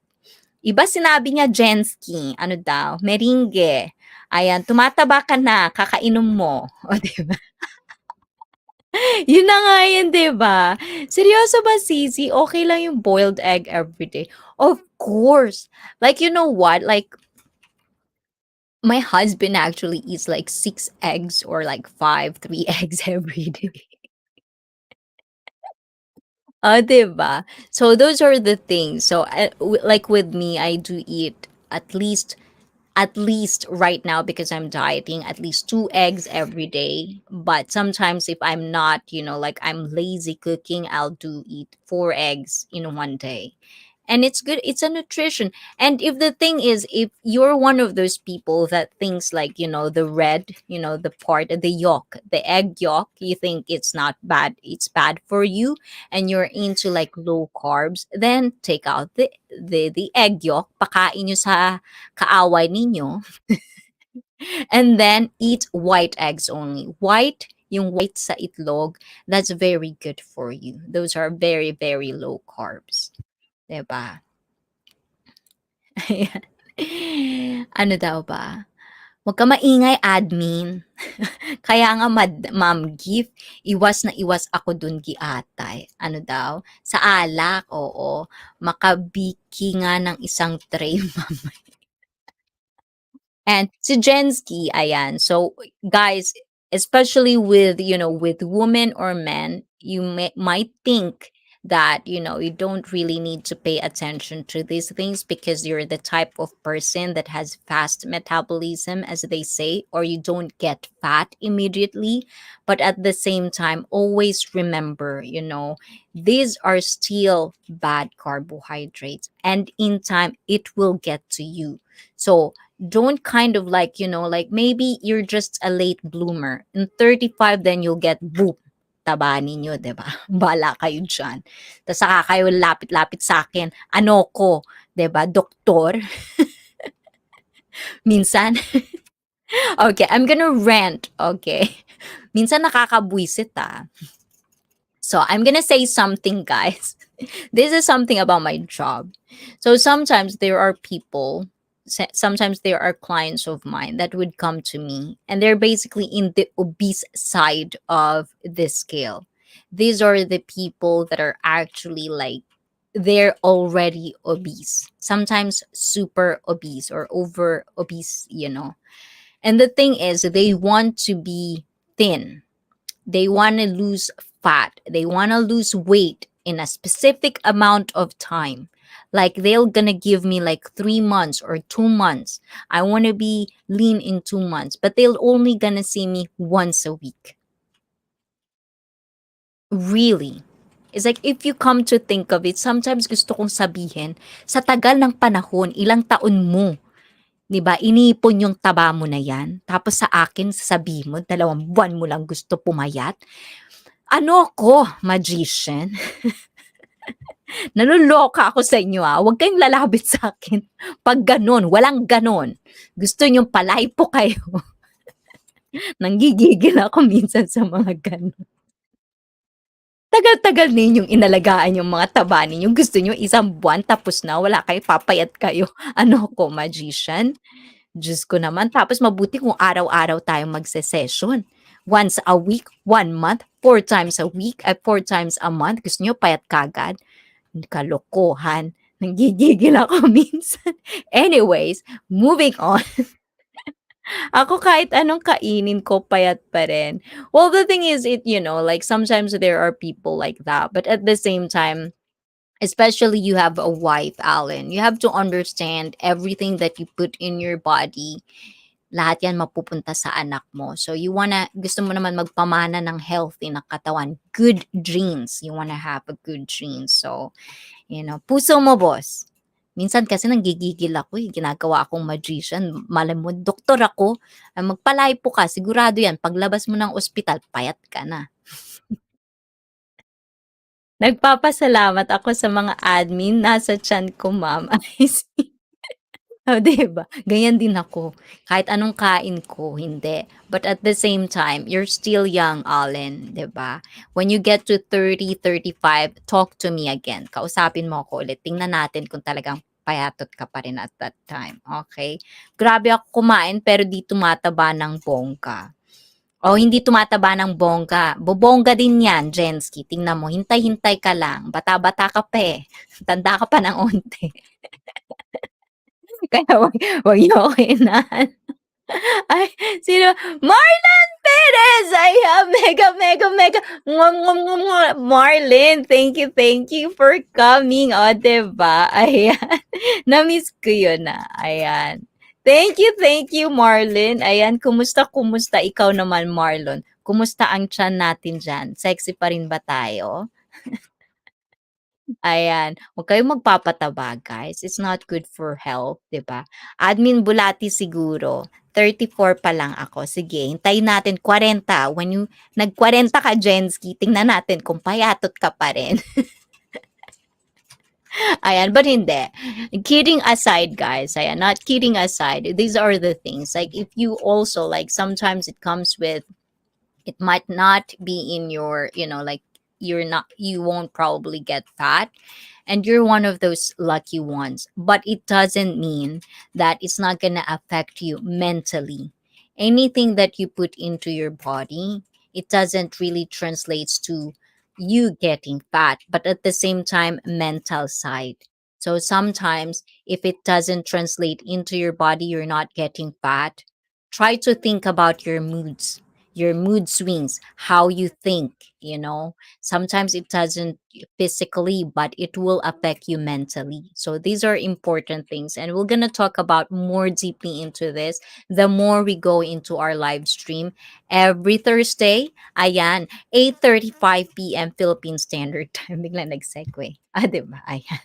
iba sinabi niya Jensky, ano daw, meringue. Ayan, tumataba ka na, kakainom mo. O, di ba? Yun na nga yun, di ba? Seryoso ba, Sisi? Okay lang yung boiled egg everyday? Of course. Like, you know what? Like, my husband actually eats like 6 eggs or like five, 3 eggs every day. 'Di ba? So those are the things. So like with me, I do eat at least right now because I'm dieting, at least 2 eggs every day. But sometimes if I'm not, like I'm lazy cooking, I'll do eat 4 eggs in one day. And it's good, it's a nutrition. And if the thing is, if you're one of those people that thinks like, the red, the part, the yolk, the egg yolk, you think it's not bad, it's bad for you, and you're into like low carbs, then take out the egg yolk, pakain nyo sa kaaway ninyo, and then eat white eggs only. White, yung white sa itlog, that's very good for you. Those are very, very low carbs. Diba? Ayan. Ano daw ba? Huwag ka maingay, admin. Kaya nga, Ma'am Gift, iwas na iwas ako dun giatay. Ano daw? Sa alak, oo. Makabiki nga ng isang tray, and si Jensky, ayan. So, guys, especially with, with women or men, you might think that, you don't really need to pay attention to these things because you're the type of person that has fast metabolism, as they say, or you don't get fat immediately. But at the same time, always remember, these are still bad carbohydrates, and in time, it will get to you. So, don't kind of like, like maybe you're just a late bloomer. In 35, then you'll get boom. Taba ninyo, di ba? Bala kayo dyan. Tapos saka kayo lapit-lapit sa akin. Ano ko? Di ba? Doktor? Minsan. Okay, I'm gonna rant. Okay. Minsan nakakabwisit ah. So I'm gonna say something, guys. This is something about my job. So sometimes there are people, sometimes there are clients of mine that would come to me, and they're basically in the obese side of the scale. These are the people that are actually like, they're already obese, sometimes super obese or over obese. And the thing is, they want to be thin, they want to lose fat, they want to lose weight in a specific amount of time. Like they're gonna give me like 3 months or 2 months. I want to be lean in 2 months, but they'll only gonna see me once a week. Really. It's like, if you come to think of it, sometimes gusto kong sabihin, sa tagal ng panahon, ilang taon mo, 'di ba, inipon yung taba mo na yan, tapos sa akin sasabihin mo 2 buwan mo lang gusto pumayat? Ano ako, magician? Naluloka ako sa inyo, huwag kayong lalapit sa akin 'pag gano'n, walang gano'n. Gusto niyong palaypo kayo. Nanggigigil ako minsan sa mga gano'n. Tagal-tagal ninyong inalagaan yung mga taba ninyo, gusto niyo 1 buwan tapos na wala kayo, papayat kayo. Ano ako, magician? Diyos ko naman, tapos mabuti kung araw-araw tayong magse-session. Once a week, 1 month, 4 times a week, at 4 times a month. Gusto niyo payat kaagad? Kalokohan. Nanggigigil ako minsan. Anyways, moving on. Ako kahit anong kainin ko, payat pa rin. Well, the thing is, like sometimes there are people like that. But at the same time, especially you have a wife, Alan, you have to understand everything that you put in your body. Lahat yan mapupunta sa anak mo. So gusto mo naman magpamana ng healthy na katawan. Good genes. You wanna have a good genes. So, puso mo, boss. Minsan kasi nanggigigil ako ginagawa akong magician. Malay mo, doktor ako, magpalaypo ka, sigurado yan, paglabas mo ng ospital, payat ka na. Nagpapasalamat ako sa mga admin, nasa tiyan ko, ma'am. I see. Oh, 'di ba? Ganyan din ako. Kahit anong kain ko, hindi. But at the same time, you're still young, Allen, 'di ba? When you get to 30, 35, talk to me again. Kausapin mo ako ulit. Tingnan natin kung talagang payatot ka pa rin at that time, okay? Grabe ako kumain pero di tumataba ng bongga. O hindi tumataba ng bongga. Bobongga din 'yan, Jensky. Tingnan mo, hintay-hintay ka lang. Bata-bata ka pa eh. Tanda ka pa ng onti. Kaya wag niyo ako inaano. Ay, sino? Marlon Perez! Ayan, mega, mega, mega. Mwah, mwah, mwah, mwah. Marlon, thank you for coming. O, diba? Ayan. Na-miss ko yun na. Ayan. Thank you, Marlon. Ayan, kumusta? Ikaw naman, Marlon. Kumusta ang tiyan natin dyan? Sexy pa rin ba tayo? Ayan, huwag kayong magpapataba guys, it's not good for health, 'di ba? Admin Bulati siguro, 34 pa lang ako, sige hintayin natin 40, when you nag-40 ka Jensky, tingnan natin kung payatot ka pa rin. Ayan, but hindi. Kidding aside guys, ayan, not kidding aside, these are the things, like if you also, like sometimes it comes with, it might not be in your, like you won't probably get fat, and you're one of those lucky ones, but it doesn't mean that it's not going to affect you mentally. Anything that you put into your body, it doesn't really translates to you getting fat, but at the same time mental side. So sometimes if it doesn't translate into your body, you're not getting fat, try to think about your moods, your mood swings, how you think, sometimes it doesn't physically, but it will affect you mentally. So these are important things, and we're going to talk about more deeply into this the more we go into our live stream every Thursday. Ayan, 8:35 p.m. Philippine Standard Time. Biglang nag-segue. Diba? Ayan.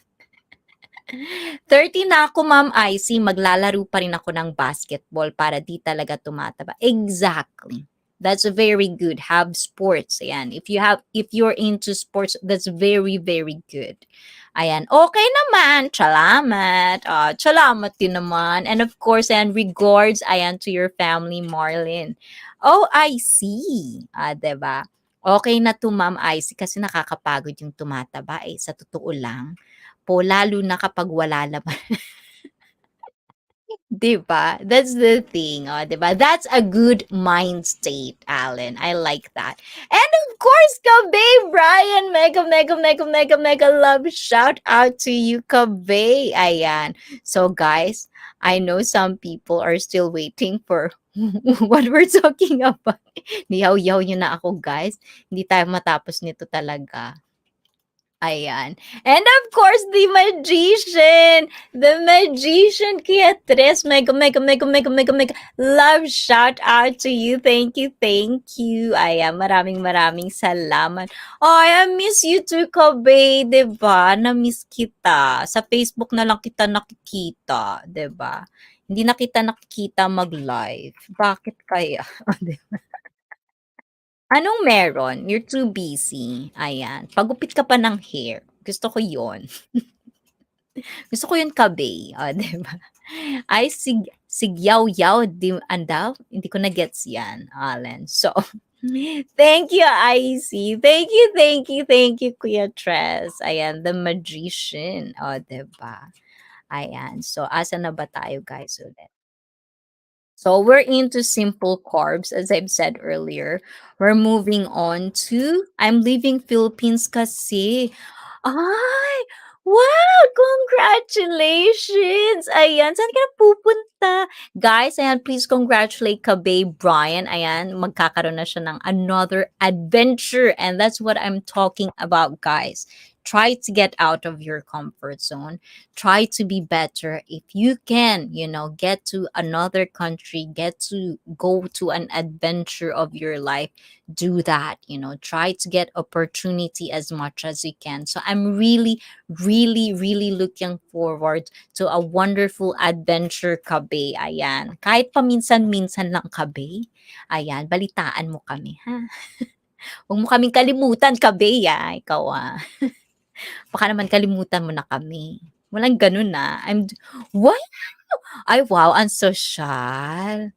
30 na ako, Ma'am ICEE, maglalaro pa rin ako ng basketball para di talaga tumataba. Exactly. That's very good. Have sports. Ayan. If you're into sports, that's very, very good. Ayan. Okay naman. Salamat. Salamat din naman. And of course, and regards, ayan, to your family, Marlin. Oh, I see. Diba? Okay na to, Ma'am ICEE, kasi nakakapagod yung tumataba eh. Sa totoo lang po, lalo na kapag wala naman. 'Di ba? That's the thing, 'di ba? That's a good mind state, Alan. I like that. And of course, Kabe, Brian, mega, mega, mega, mega, mega love shout out to you, Kabe. Ayan. So guys, I know some people are still waiting for what we're talking about. Niyaw-yaw nyo na ako, guys. Hindi tayo matapos nito talaga. Ayan. And of course, the magician, Kuya Tres, mega, mega, mega, mega, mega, mega, love shout out to you. Thank you. Ayan, maraming salamat. Oh, I miss you too, Kobe, diba? Na-miss kita. Sa Facebook na lang kita nakikita, diba? Hindi na kita nakikita mag-live. Bakit kaya? Anong meron? You're too busy. Ayan. Pagupit ka pa ng hair. Gusto ko yon. Gusto ko yun, Kabe. O, diba? Ay, sigyaw-yaw. Andaw? Hindi ko na-gets yan, Alan. So, thank you, IC. Thank you, Kuya Tres. Ayan, the magician. O, diba? Ayan. So, asa na ba tayo, guys, ulit? So we're into simple carbs, as I've said earlier. We're moving on to I'm leaving Philippines kasi. Ay! Wow! Congratulations! Ayan, saan ka na pupunta? Guys, ayan, please congratulate Kabe Brian. Ayan, magkakaroon na siya ng another adventure. And that's what I'm talking about, guys. Try to get out of your comfort zone. Try to be better. If you can, get to another country, get to go to an adventure of your life, do that. Try to get opportunity as much as you can. So I'm really, really, really looking forward to a wonderful adventure, Kabe. Ayan. Kahit paminsan-minsan lang, Kabe. Ayan, balitaan mo kami, ha? Huwag mo kaming kalimutan, Kabe, ikaw, Baka naman kalimutan mo na kami. Walang ganun, what? Ay, wow, ang sosyal.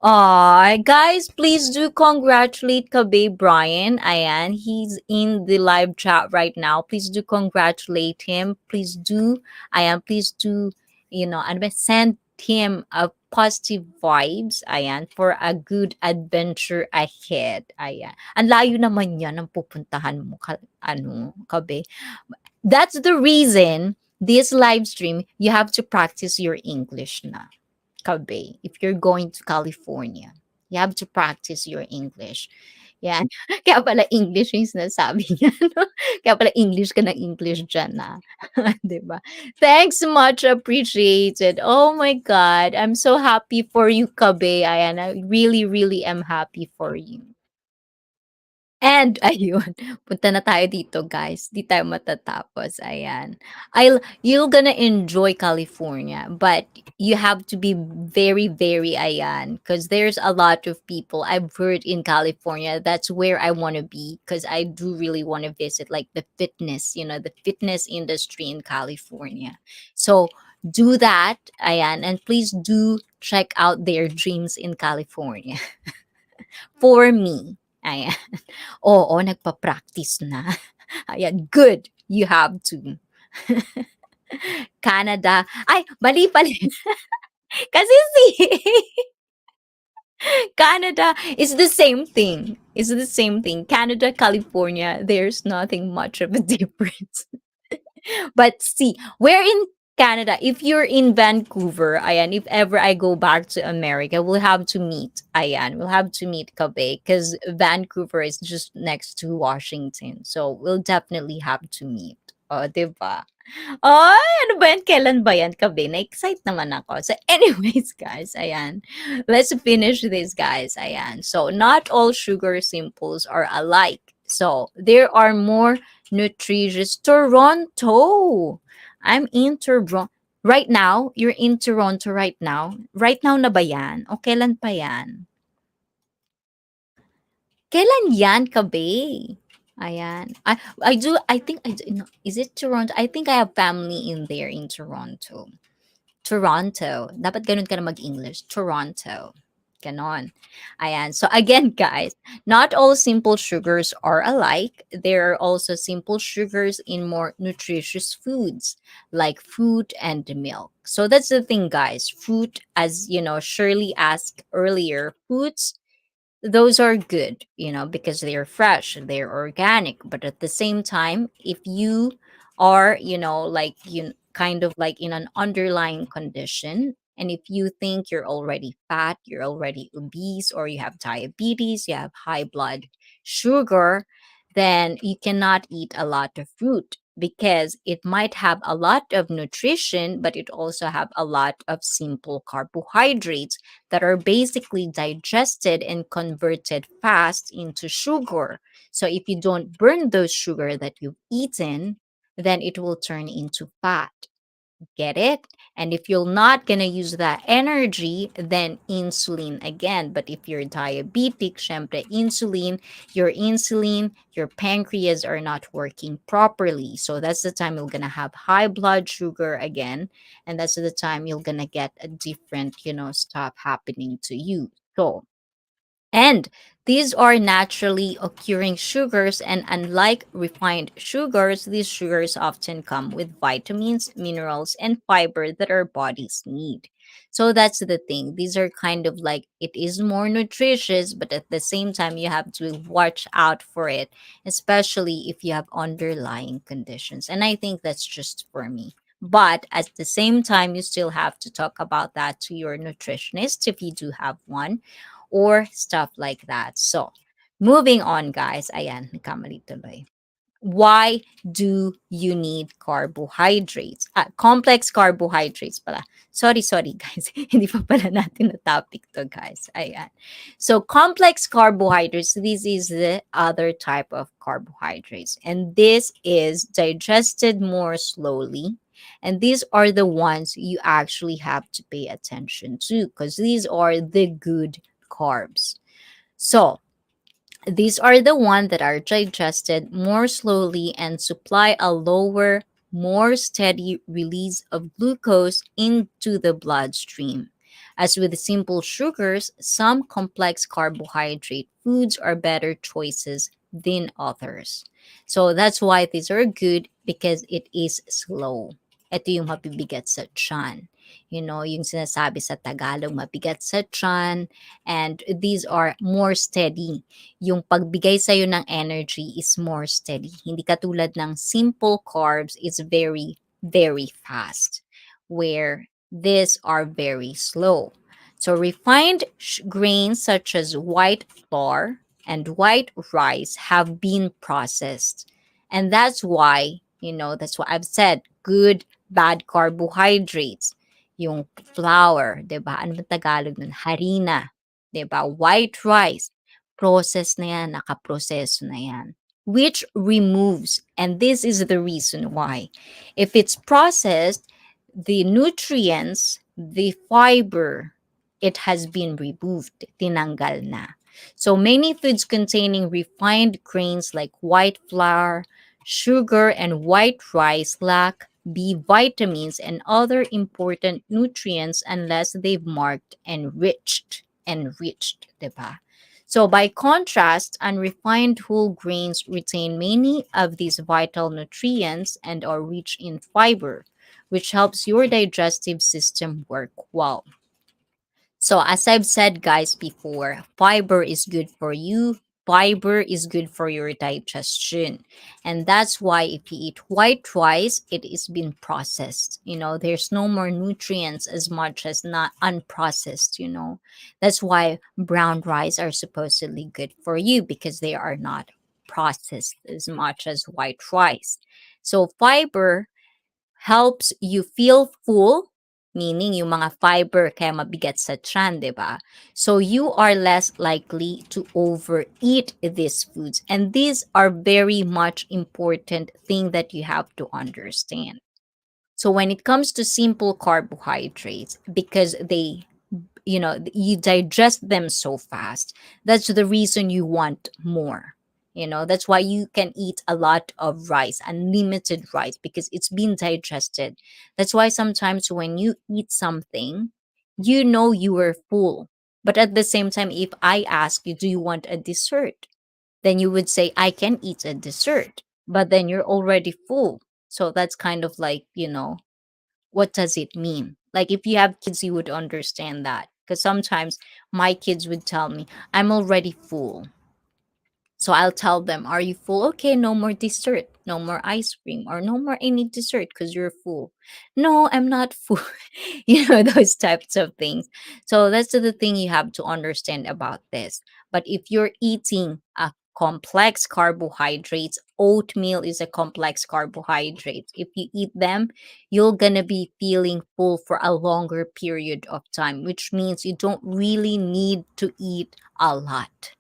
Aw, guys, please do congratulate Kabe Brian. Ayan, he's in the live chat right now. Please do congratulate him. Please do, ayan, please do, ano ba, send him a positive vibes, ayan, for a good adventure ahead. Ayan. Ang layo naman yan ang pupuntahan mo, Kabe. That's the reason this live stream, you have to practice your English na. Kabe, if you're going to California, you have to practice your English. Yan. Kaya pala English yung sinasabi niya, no? Kaya pala English ka ng English dyan na. 'Di ba? Thanks, much appreciated. Oh my God. I'm so happy for you, Kabe. Ayan, I really, really am happy for you. And ayun, punta na tayo dito guys, 'di tayo matatapos, ayan. You're gonna enjoy California, but you have to be very, very ayan, because there's a lot of people I've heard in California. That's where I wanna be, because I do really wanna visit, like, the fitness, the fitness industry in California. So, do that, ayan, and please do check out their dreams in California for me, ayan. Oo, nagpa-practice na. Ayan, good. You have to. Canada. Ay, mali pala. Kasi si Canada is the same thing. It's the same thing. Canada, California, there's nothing much of a difference. But see, we're in Canada. If you're in Vancouver, ayan, if ever I go back to America, we'll have to meet. Ayan, we'll have to meet Kabe because Vancouver is just next to Washington. So we'll definitely have to meet. Oh, diba? Ay, ano ba yan? Kailan ba yan, Kabe? Na-excite naman ako. So anyways, guys, ayan. Let's finish this, guys. Ayan. So not all sugar simples are alike. So there are more nutritious. Toronto. I'm in Toronto. Right now, you're in Toronto right now. Right now na ba yan? O kailan pa yan? Kailan yan, Kabe? Ayan. I think, no, is it Toronto? I think I have family in there in Toronto. Toronto. Dapat ganun ka na mag-English. Toronto. Ganon. Ayan. So again, guys, not all simple sugars are alike. There are also simple sugars in more nutritious foods like fruit and milk. So that's the thing, guys. Fruit, as Shirley asked earlier, fruits, those are good, because they're fresh, they're organic. But at the same time, if you are, like, kind of like in an underlying condition, and if you think you're already fat, you're already obese, or you have diabetes, you have high blood sugar, then you cannot eat a lot of fruit because it might have a lot of nutrition, but it also have a lot of simple carbohydrates that are basically digested and converted fast into sugar. So if you don't burn those sugar that you've eaten, then it will turn into fat. Get it? And if you're not gonna use that energy, then insulin again. But if you're diabetic, syempre insulin, your pancreas are not working properly. So that's the time you're gonna have high blood sugar again, and that's the time you're gonna get a different, stuff happening to you. So, and these are naturally occurring sugars, and unlike refined sugars, these sugars often come with vitamins, minerals, and fiber that our bodies need. So that's the thing. These are kind of like, it is more nutritious, but at the same time, you have to watch out for it, especially if you have underlying conditions. And I think that's just for me. But at the same time, you still have to talk about that to your nutritionist if you do have one, or stuff like that. So, moving on, guys. Ayan, nagkamali tuloy. Why do you need carbohydrates? Complex carbohydrates pala. Sorry, guys. Hindi pa pala natin na topic to, guys. Ayan. So, complex carbohydrates, this is the other type of carbohydrates. And this is digested more slowly. And these are the ones you actually have to pay attention to, because these are the good carbs. So, these are the ones that are digested more slowly and supply a lower more steady release of glucose into the bloodstream. As with simple sugars, some complex carbohydrate foods are better choices than others. So that's why these are good because it is slow. Ito yung mabibigat sa tiyan. Yung sinasabi sa Tagalog, mabigat sa tiyan. And these are more steady. Yung pagbigay sa'yo ng energy is more steady. Hindi katulad ng simple carbs, it's very, very fast. Where these are very slow. So refined grains such as white flour and white rice have been processed. And that's why, that's what I've said, good, bad carbohydrates. Yung flour, 'di ba? Ano ba Tagalog nun? Harina, 'di ba? White rice, process na yan, nakaproseso na yan. Which removes, and this is the reason why. If it's processed, the nutrients, the fiber, it has been removed, tinanggal na. So many foods containing refined grains like white flour, sugar, and white rice lack B vitamins and other important nutrients unless they've marked enriched, diba? So by contrast, unrefined whole grains retain many of these vital nutrients and are rich in fiber, which helps your digestive system work well. So, as I've said, guys, before, fiber is good for you. Fiber is good for your digestion. And that's why if you eat white rice, it is been processed. There's no more nutrients as much as not unprocessed. That's why brown rice are supposedly good for you because they are not processed as much as white rice. So, fiber helps you feel full, meaning yung mga fiber kaya mabigat sa tiyan, di ba? So you are less likely to overeat these foods. And these are very much important thing that you have to understand. So when it comes to simple carbohydrates, because you digest them so fast, that's the reason you want more. That's why you can eat a lot of rice, unlimited rice, because it's been digested. That's why sometimes when you eat something, you were full. But at the same time, if I ask you, do you want a dessert, then you would say I can eat a dessert, but then you're already full. So that's kind of like, what does it mean? Like if you have kids, you would understand that. Because sometimes my kids would tell me, I'm already full. So I'll tell them, are you full? Okay, no more dessert, no more ice cream, or no more any dessert because you're full. No, I'm not full. Those types of things. So that's the thing you have to understand about this. But if you're eating a complex carbohydrates, oatmeal is a complex carbohydrate. If you eat them, you're gonna be feeling full for a longer period of time, which means you don't really need to eat a lot.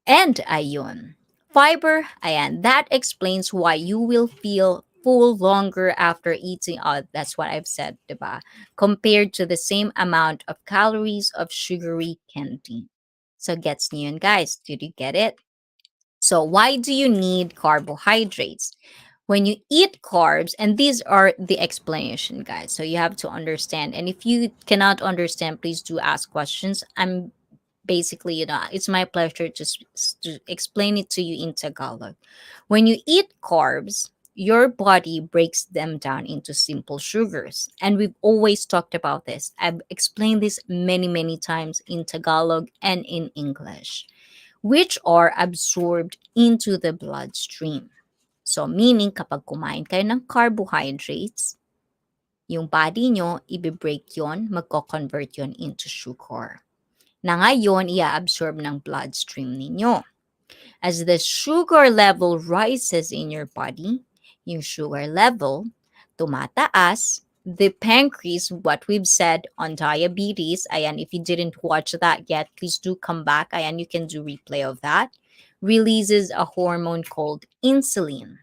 And ayun. Fiber, ayan, that explains why you will feel full longer after eating out. That's what I've said, diba? Compared to the same amount of calories of sugary candy. So gets niyo yun, guys. Did you get it? So why do you need carbohydrates? When you eat carbs, and these are the explanation, guys. So you have to understand. And if you cannot understand, please do ask questions. I'm basically, it's my pleasure to explain it to you in Tagalog. When you eat carbs, your body breaks them down into simple sugars. And we've always talked about this. I've explained this many, many times in Tagalog and in English, which are absorbed into the bloodstream. So, meaning kapag kumain kayo ng carbohydrates, yung body nyo, i-break yon, magko-convert yon into sugar na ngayon i-absorb ng bloodstream ninyo. As the sugar level rises in your body, yung sugar level tumataas, the pancreas, what we've said on diabetes, ayan, if you didn't watch that yet, please do come back, ayan, you can do replay of that, releases a hormone called insulin.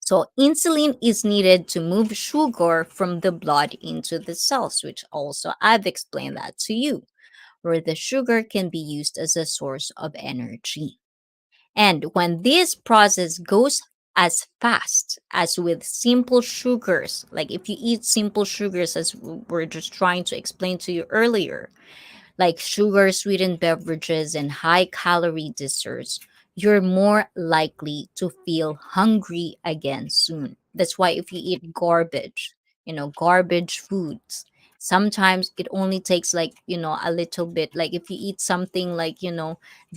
So insulin is needed to move sugar from the blood into the cells, which also I've explained that to you, where the sugar can be used as a source of energy. And when this process goes as fast as with simple sugars. Like if you eat simple sugars, as we're just trying to explain to you earlier, like sugar sweetened beverages and high calorie desserts, you're more likely to feel hungry again soon. That's why if you eat garbage, garbage foods, sometimes it only takes like, a little bit. Like if you eat something like,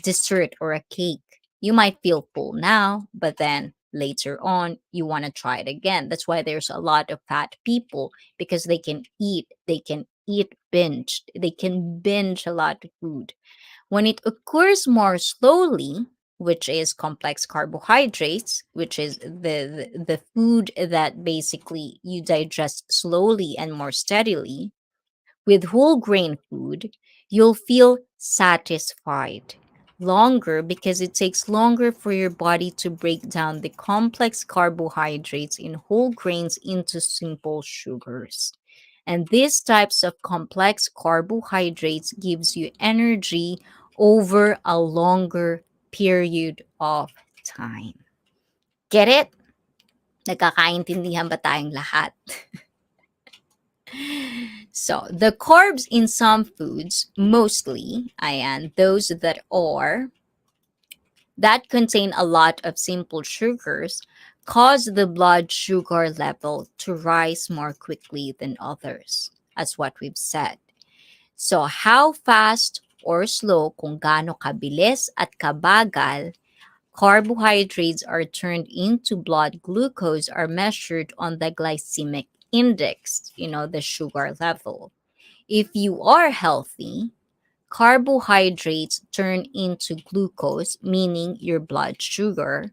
dessert or a cake, you might feel full now, but then later on, you want to try it again. That's why there's a lot of fat people because they can eat they can binge a lot of food. When it occurs more slowly, which is complex carbohydrates, which is the food that basically you digest slowly and more steadily, with whole grain food, you'll feel satisfied longer because it takes longer for your body to break down the complex carbohydrates in whole grains into simple sugars. And these types of complex carbohydrates gives you energy over a longer period of time. Get it? Nagkakaintindihan ba tayong lahat? So, the carbs in some foods, mostly, ayan, those that contain a lot of simple sugars, cause the blood sugar level to rise more quickly than others, as what we've said. So, how fast or slow, kung gaano kabilis at kabagal, carbohydrates are turned into blood glucose are measured on the glycemic index, the sugar level. If you are healthy, carbohydrates turn into glucose, meaning your blood sugar,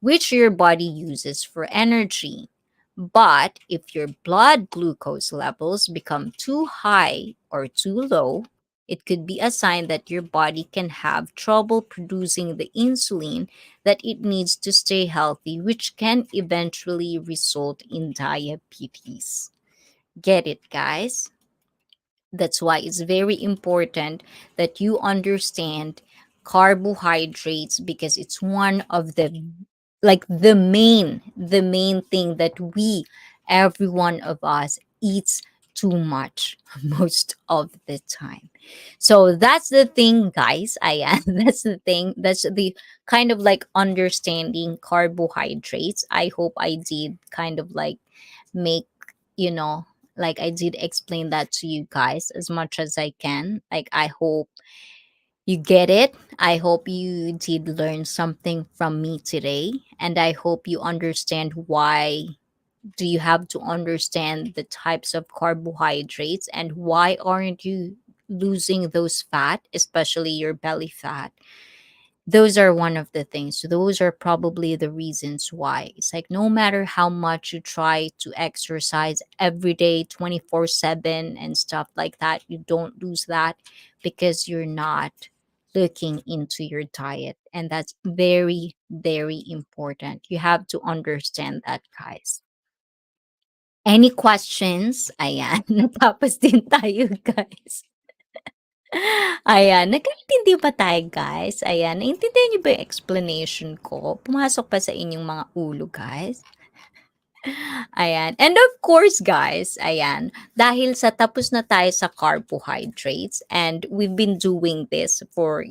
which your body uses for energy. But if your blood glucose levels become too high or too low, it could be a sign that your body can have trouble producing the insulin that it needs to stay healthy, which can eventually result in diabetes. Get it, guys? That's why it's very important that you understand carbohydrates because it's one of the main thing that every one of us eats too much most of the time. So that's the thing, guys. I that's the thing. That's the kind of like understanding carbohydrates. I hope I did kind of like make, you know like I did explain that to you guys as much as I can. Like I hope you get it. I hope you did learn something from me today, and I hope you understand why do you have to understand the types of carbohydrates and why aren't you losing those fat, especially your belly fat. Those are one of the things. Those are probably the reasons why. It's like no matter how much you try to exercise every day, 24/7, and stuff like that, you don't lose that because you're not looking into your diet. And that's very, very important. You have to understand that, guys. Any questions? Ayan, natapos din tayo, guys. Ayan, nagkaintindi ba tayo, guys? Ayan, naintindihan niyo ba yung explanation ko? Pumasok pa sa inyong mga ulo, guys? Ayan. And of course, guys, ayan, dahil sa tapos na tayo sa carbohydrates and we've been doing this for,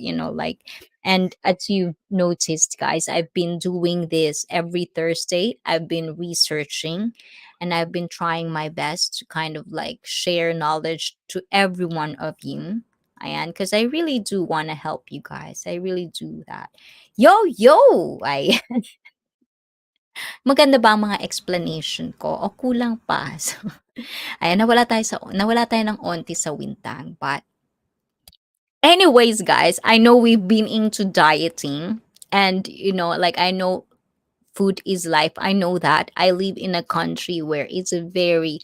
and as you noticed, guys, I've been doing this every Thursday. I've been researching and I've been trying my best to kind of like share knowledge to every one of you. Ayan, because I really do want to help you guys. I really do that. Yo, yo! Ayan. Maganda ba ang mga explanation ko o kulang pa? So, ayan, nawala tayo ng onti sa wintang. But anyways, guys, I know we've been into dieting and like I know food is life. I know that. I live in a country where it's a very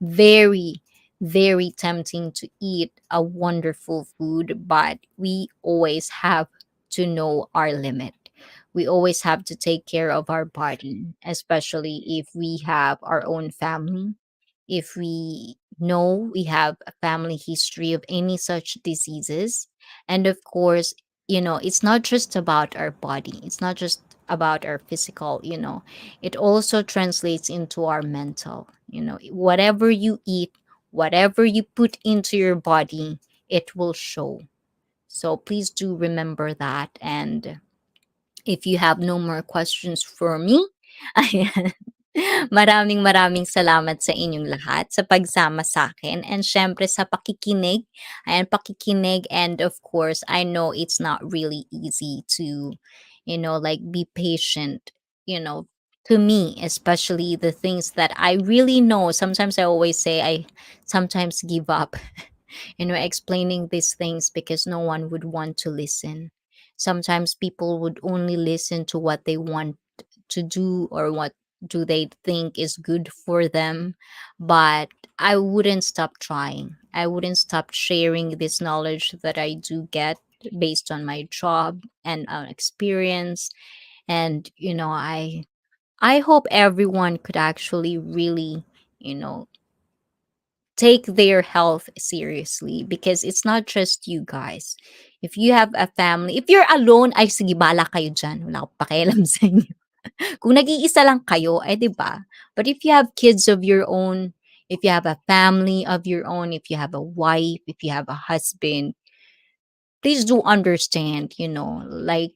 very, very tempting to eat a wonderful food, but we always have to know our limit. We always have to take care of our body, especially if we have our own family. If we know we have a family history of any such diseases. And of course, it's not just about our body. It's not just about our physical, it also translates into our mental. Whatever you eat, whatever you put into your body, it will show. So please do remember that. And if you have no more questions for me, ayan. Maraming maraming salamat sa inyong lahat sa pagsama sa akin and syempre sa pakikinig. Ayan, pakikinig, and of course, I know it's not really easy to, like be patient, you know, to me, especially the things that I really know. Sometimes I always say I sometimes give up, explaining these things because no one would want to listen. Sometimes people would only listen to what they want to do or what do they think is good for them. But I wouldn't stop trying. I wouldn't stop sharing this knowledge that I do get based on my job and experience. And I hope everyone could actually really, you know, take their health seriously because it's not just you guys. If you have a family, if you're alone, ay sige, bala kayo dyan. Wala akong pakialam sa inyo. Kung nag-iisa lang kayo, eh di ba? But if you have kids of your own, if you have a family of your own, if you have a wife, if you have a husband, please do understand, like,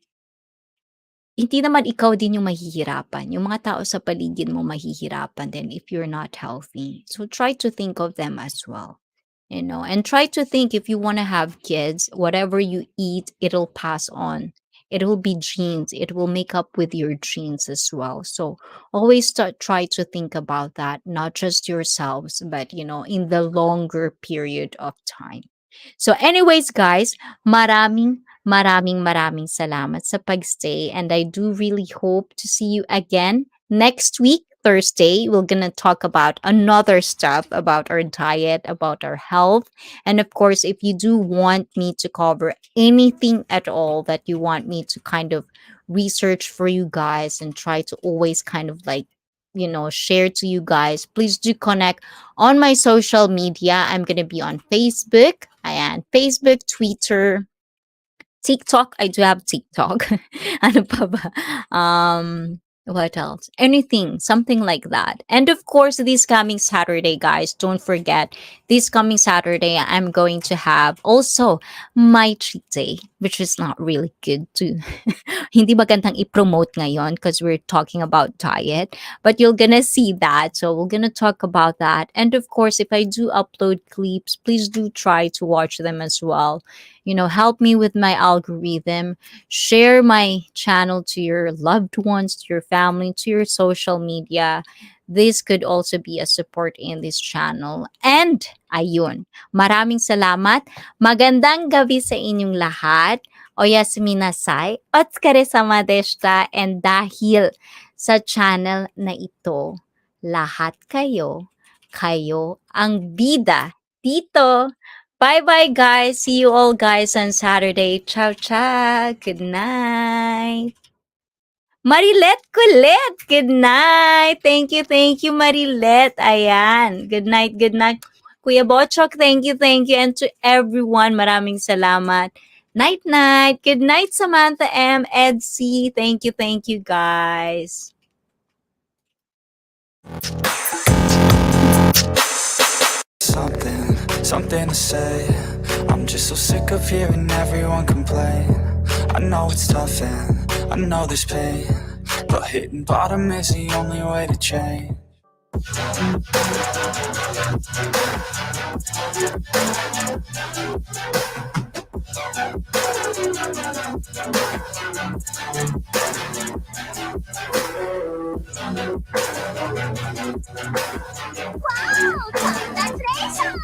hindi naman ikaw din yung mahihirapan. Yung mga tao sa paligid mo mahihirapan din if you're not healthy. So try to think of them as well. And try to think, if you want to have kids, whatever you eat, it'll pass on. It will be genes. It will make up with your genes as well. So always try to think about that, not just yourselves, but, in the longer period of time. So anyways, guys, maraming salamat sa pagstay. And I do really hope to see you again next week, Thursday. We're going to talk about another stuff about our diet, about our health. And of course, if you do want me to cover anything at all that you want me to kind of research for you guys and try to always kind of like, share to you guys, please do connect on my social media. I'm going to be on Facebook. I am Facebook, Twitter, TikTok. I do have TikTok. Ano pa ba? What else? Anything, something like that. And of course, this coming Saturday, guys, don't forget, this coming Saturday, I'm going to have also my treat day, which is not really good to, hindi magandang i-promote ngayon because we're talking about diet, but you're gonna see that. So we're gonna talk about that. And of course, if I do upload clips, please do try to watch them as well. Help me with my algorithm. Share my channel to your loved ones, to your family, to your social media. This could also be a support in this channel. And ayun, maraming salamat. Magandang gabi sa inyong lahat. Oyasuminasai, otsukare-sama deshita. And dahil sa channel na ito, lahat kayo ang bida dito. Bye-bye, guys. See you all, guys, on Saturday. Ciao, ciao. Good night. Marilet Kulit, good night. Thank you, Marilet. Ayan. Good night, good night. Kuya Bochok, thank you. And to everyone, maraming salamat. Night. Good night, Samantha M. Ed C. Thank you, guys. Something to say. I'm just so sick of hearing everyone complain. I know it's tough and I know there's pain, but hitting bottom is the only way to change. Wow! Congratulations!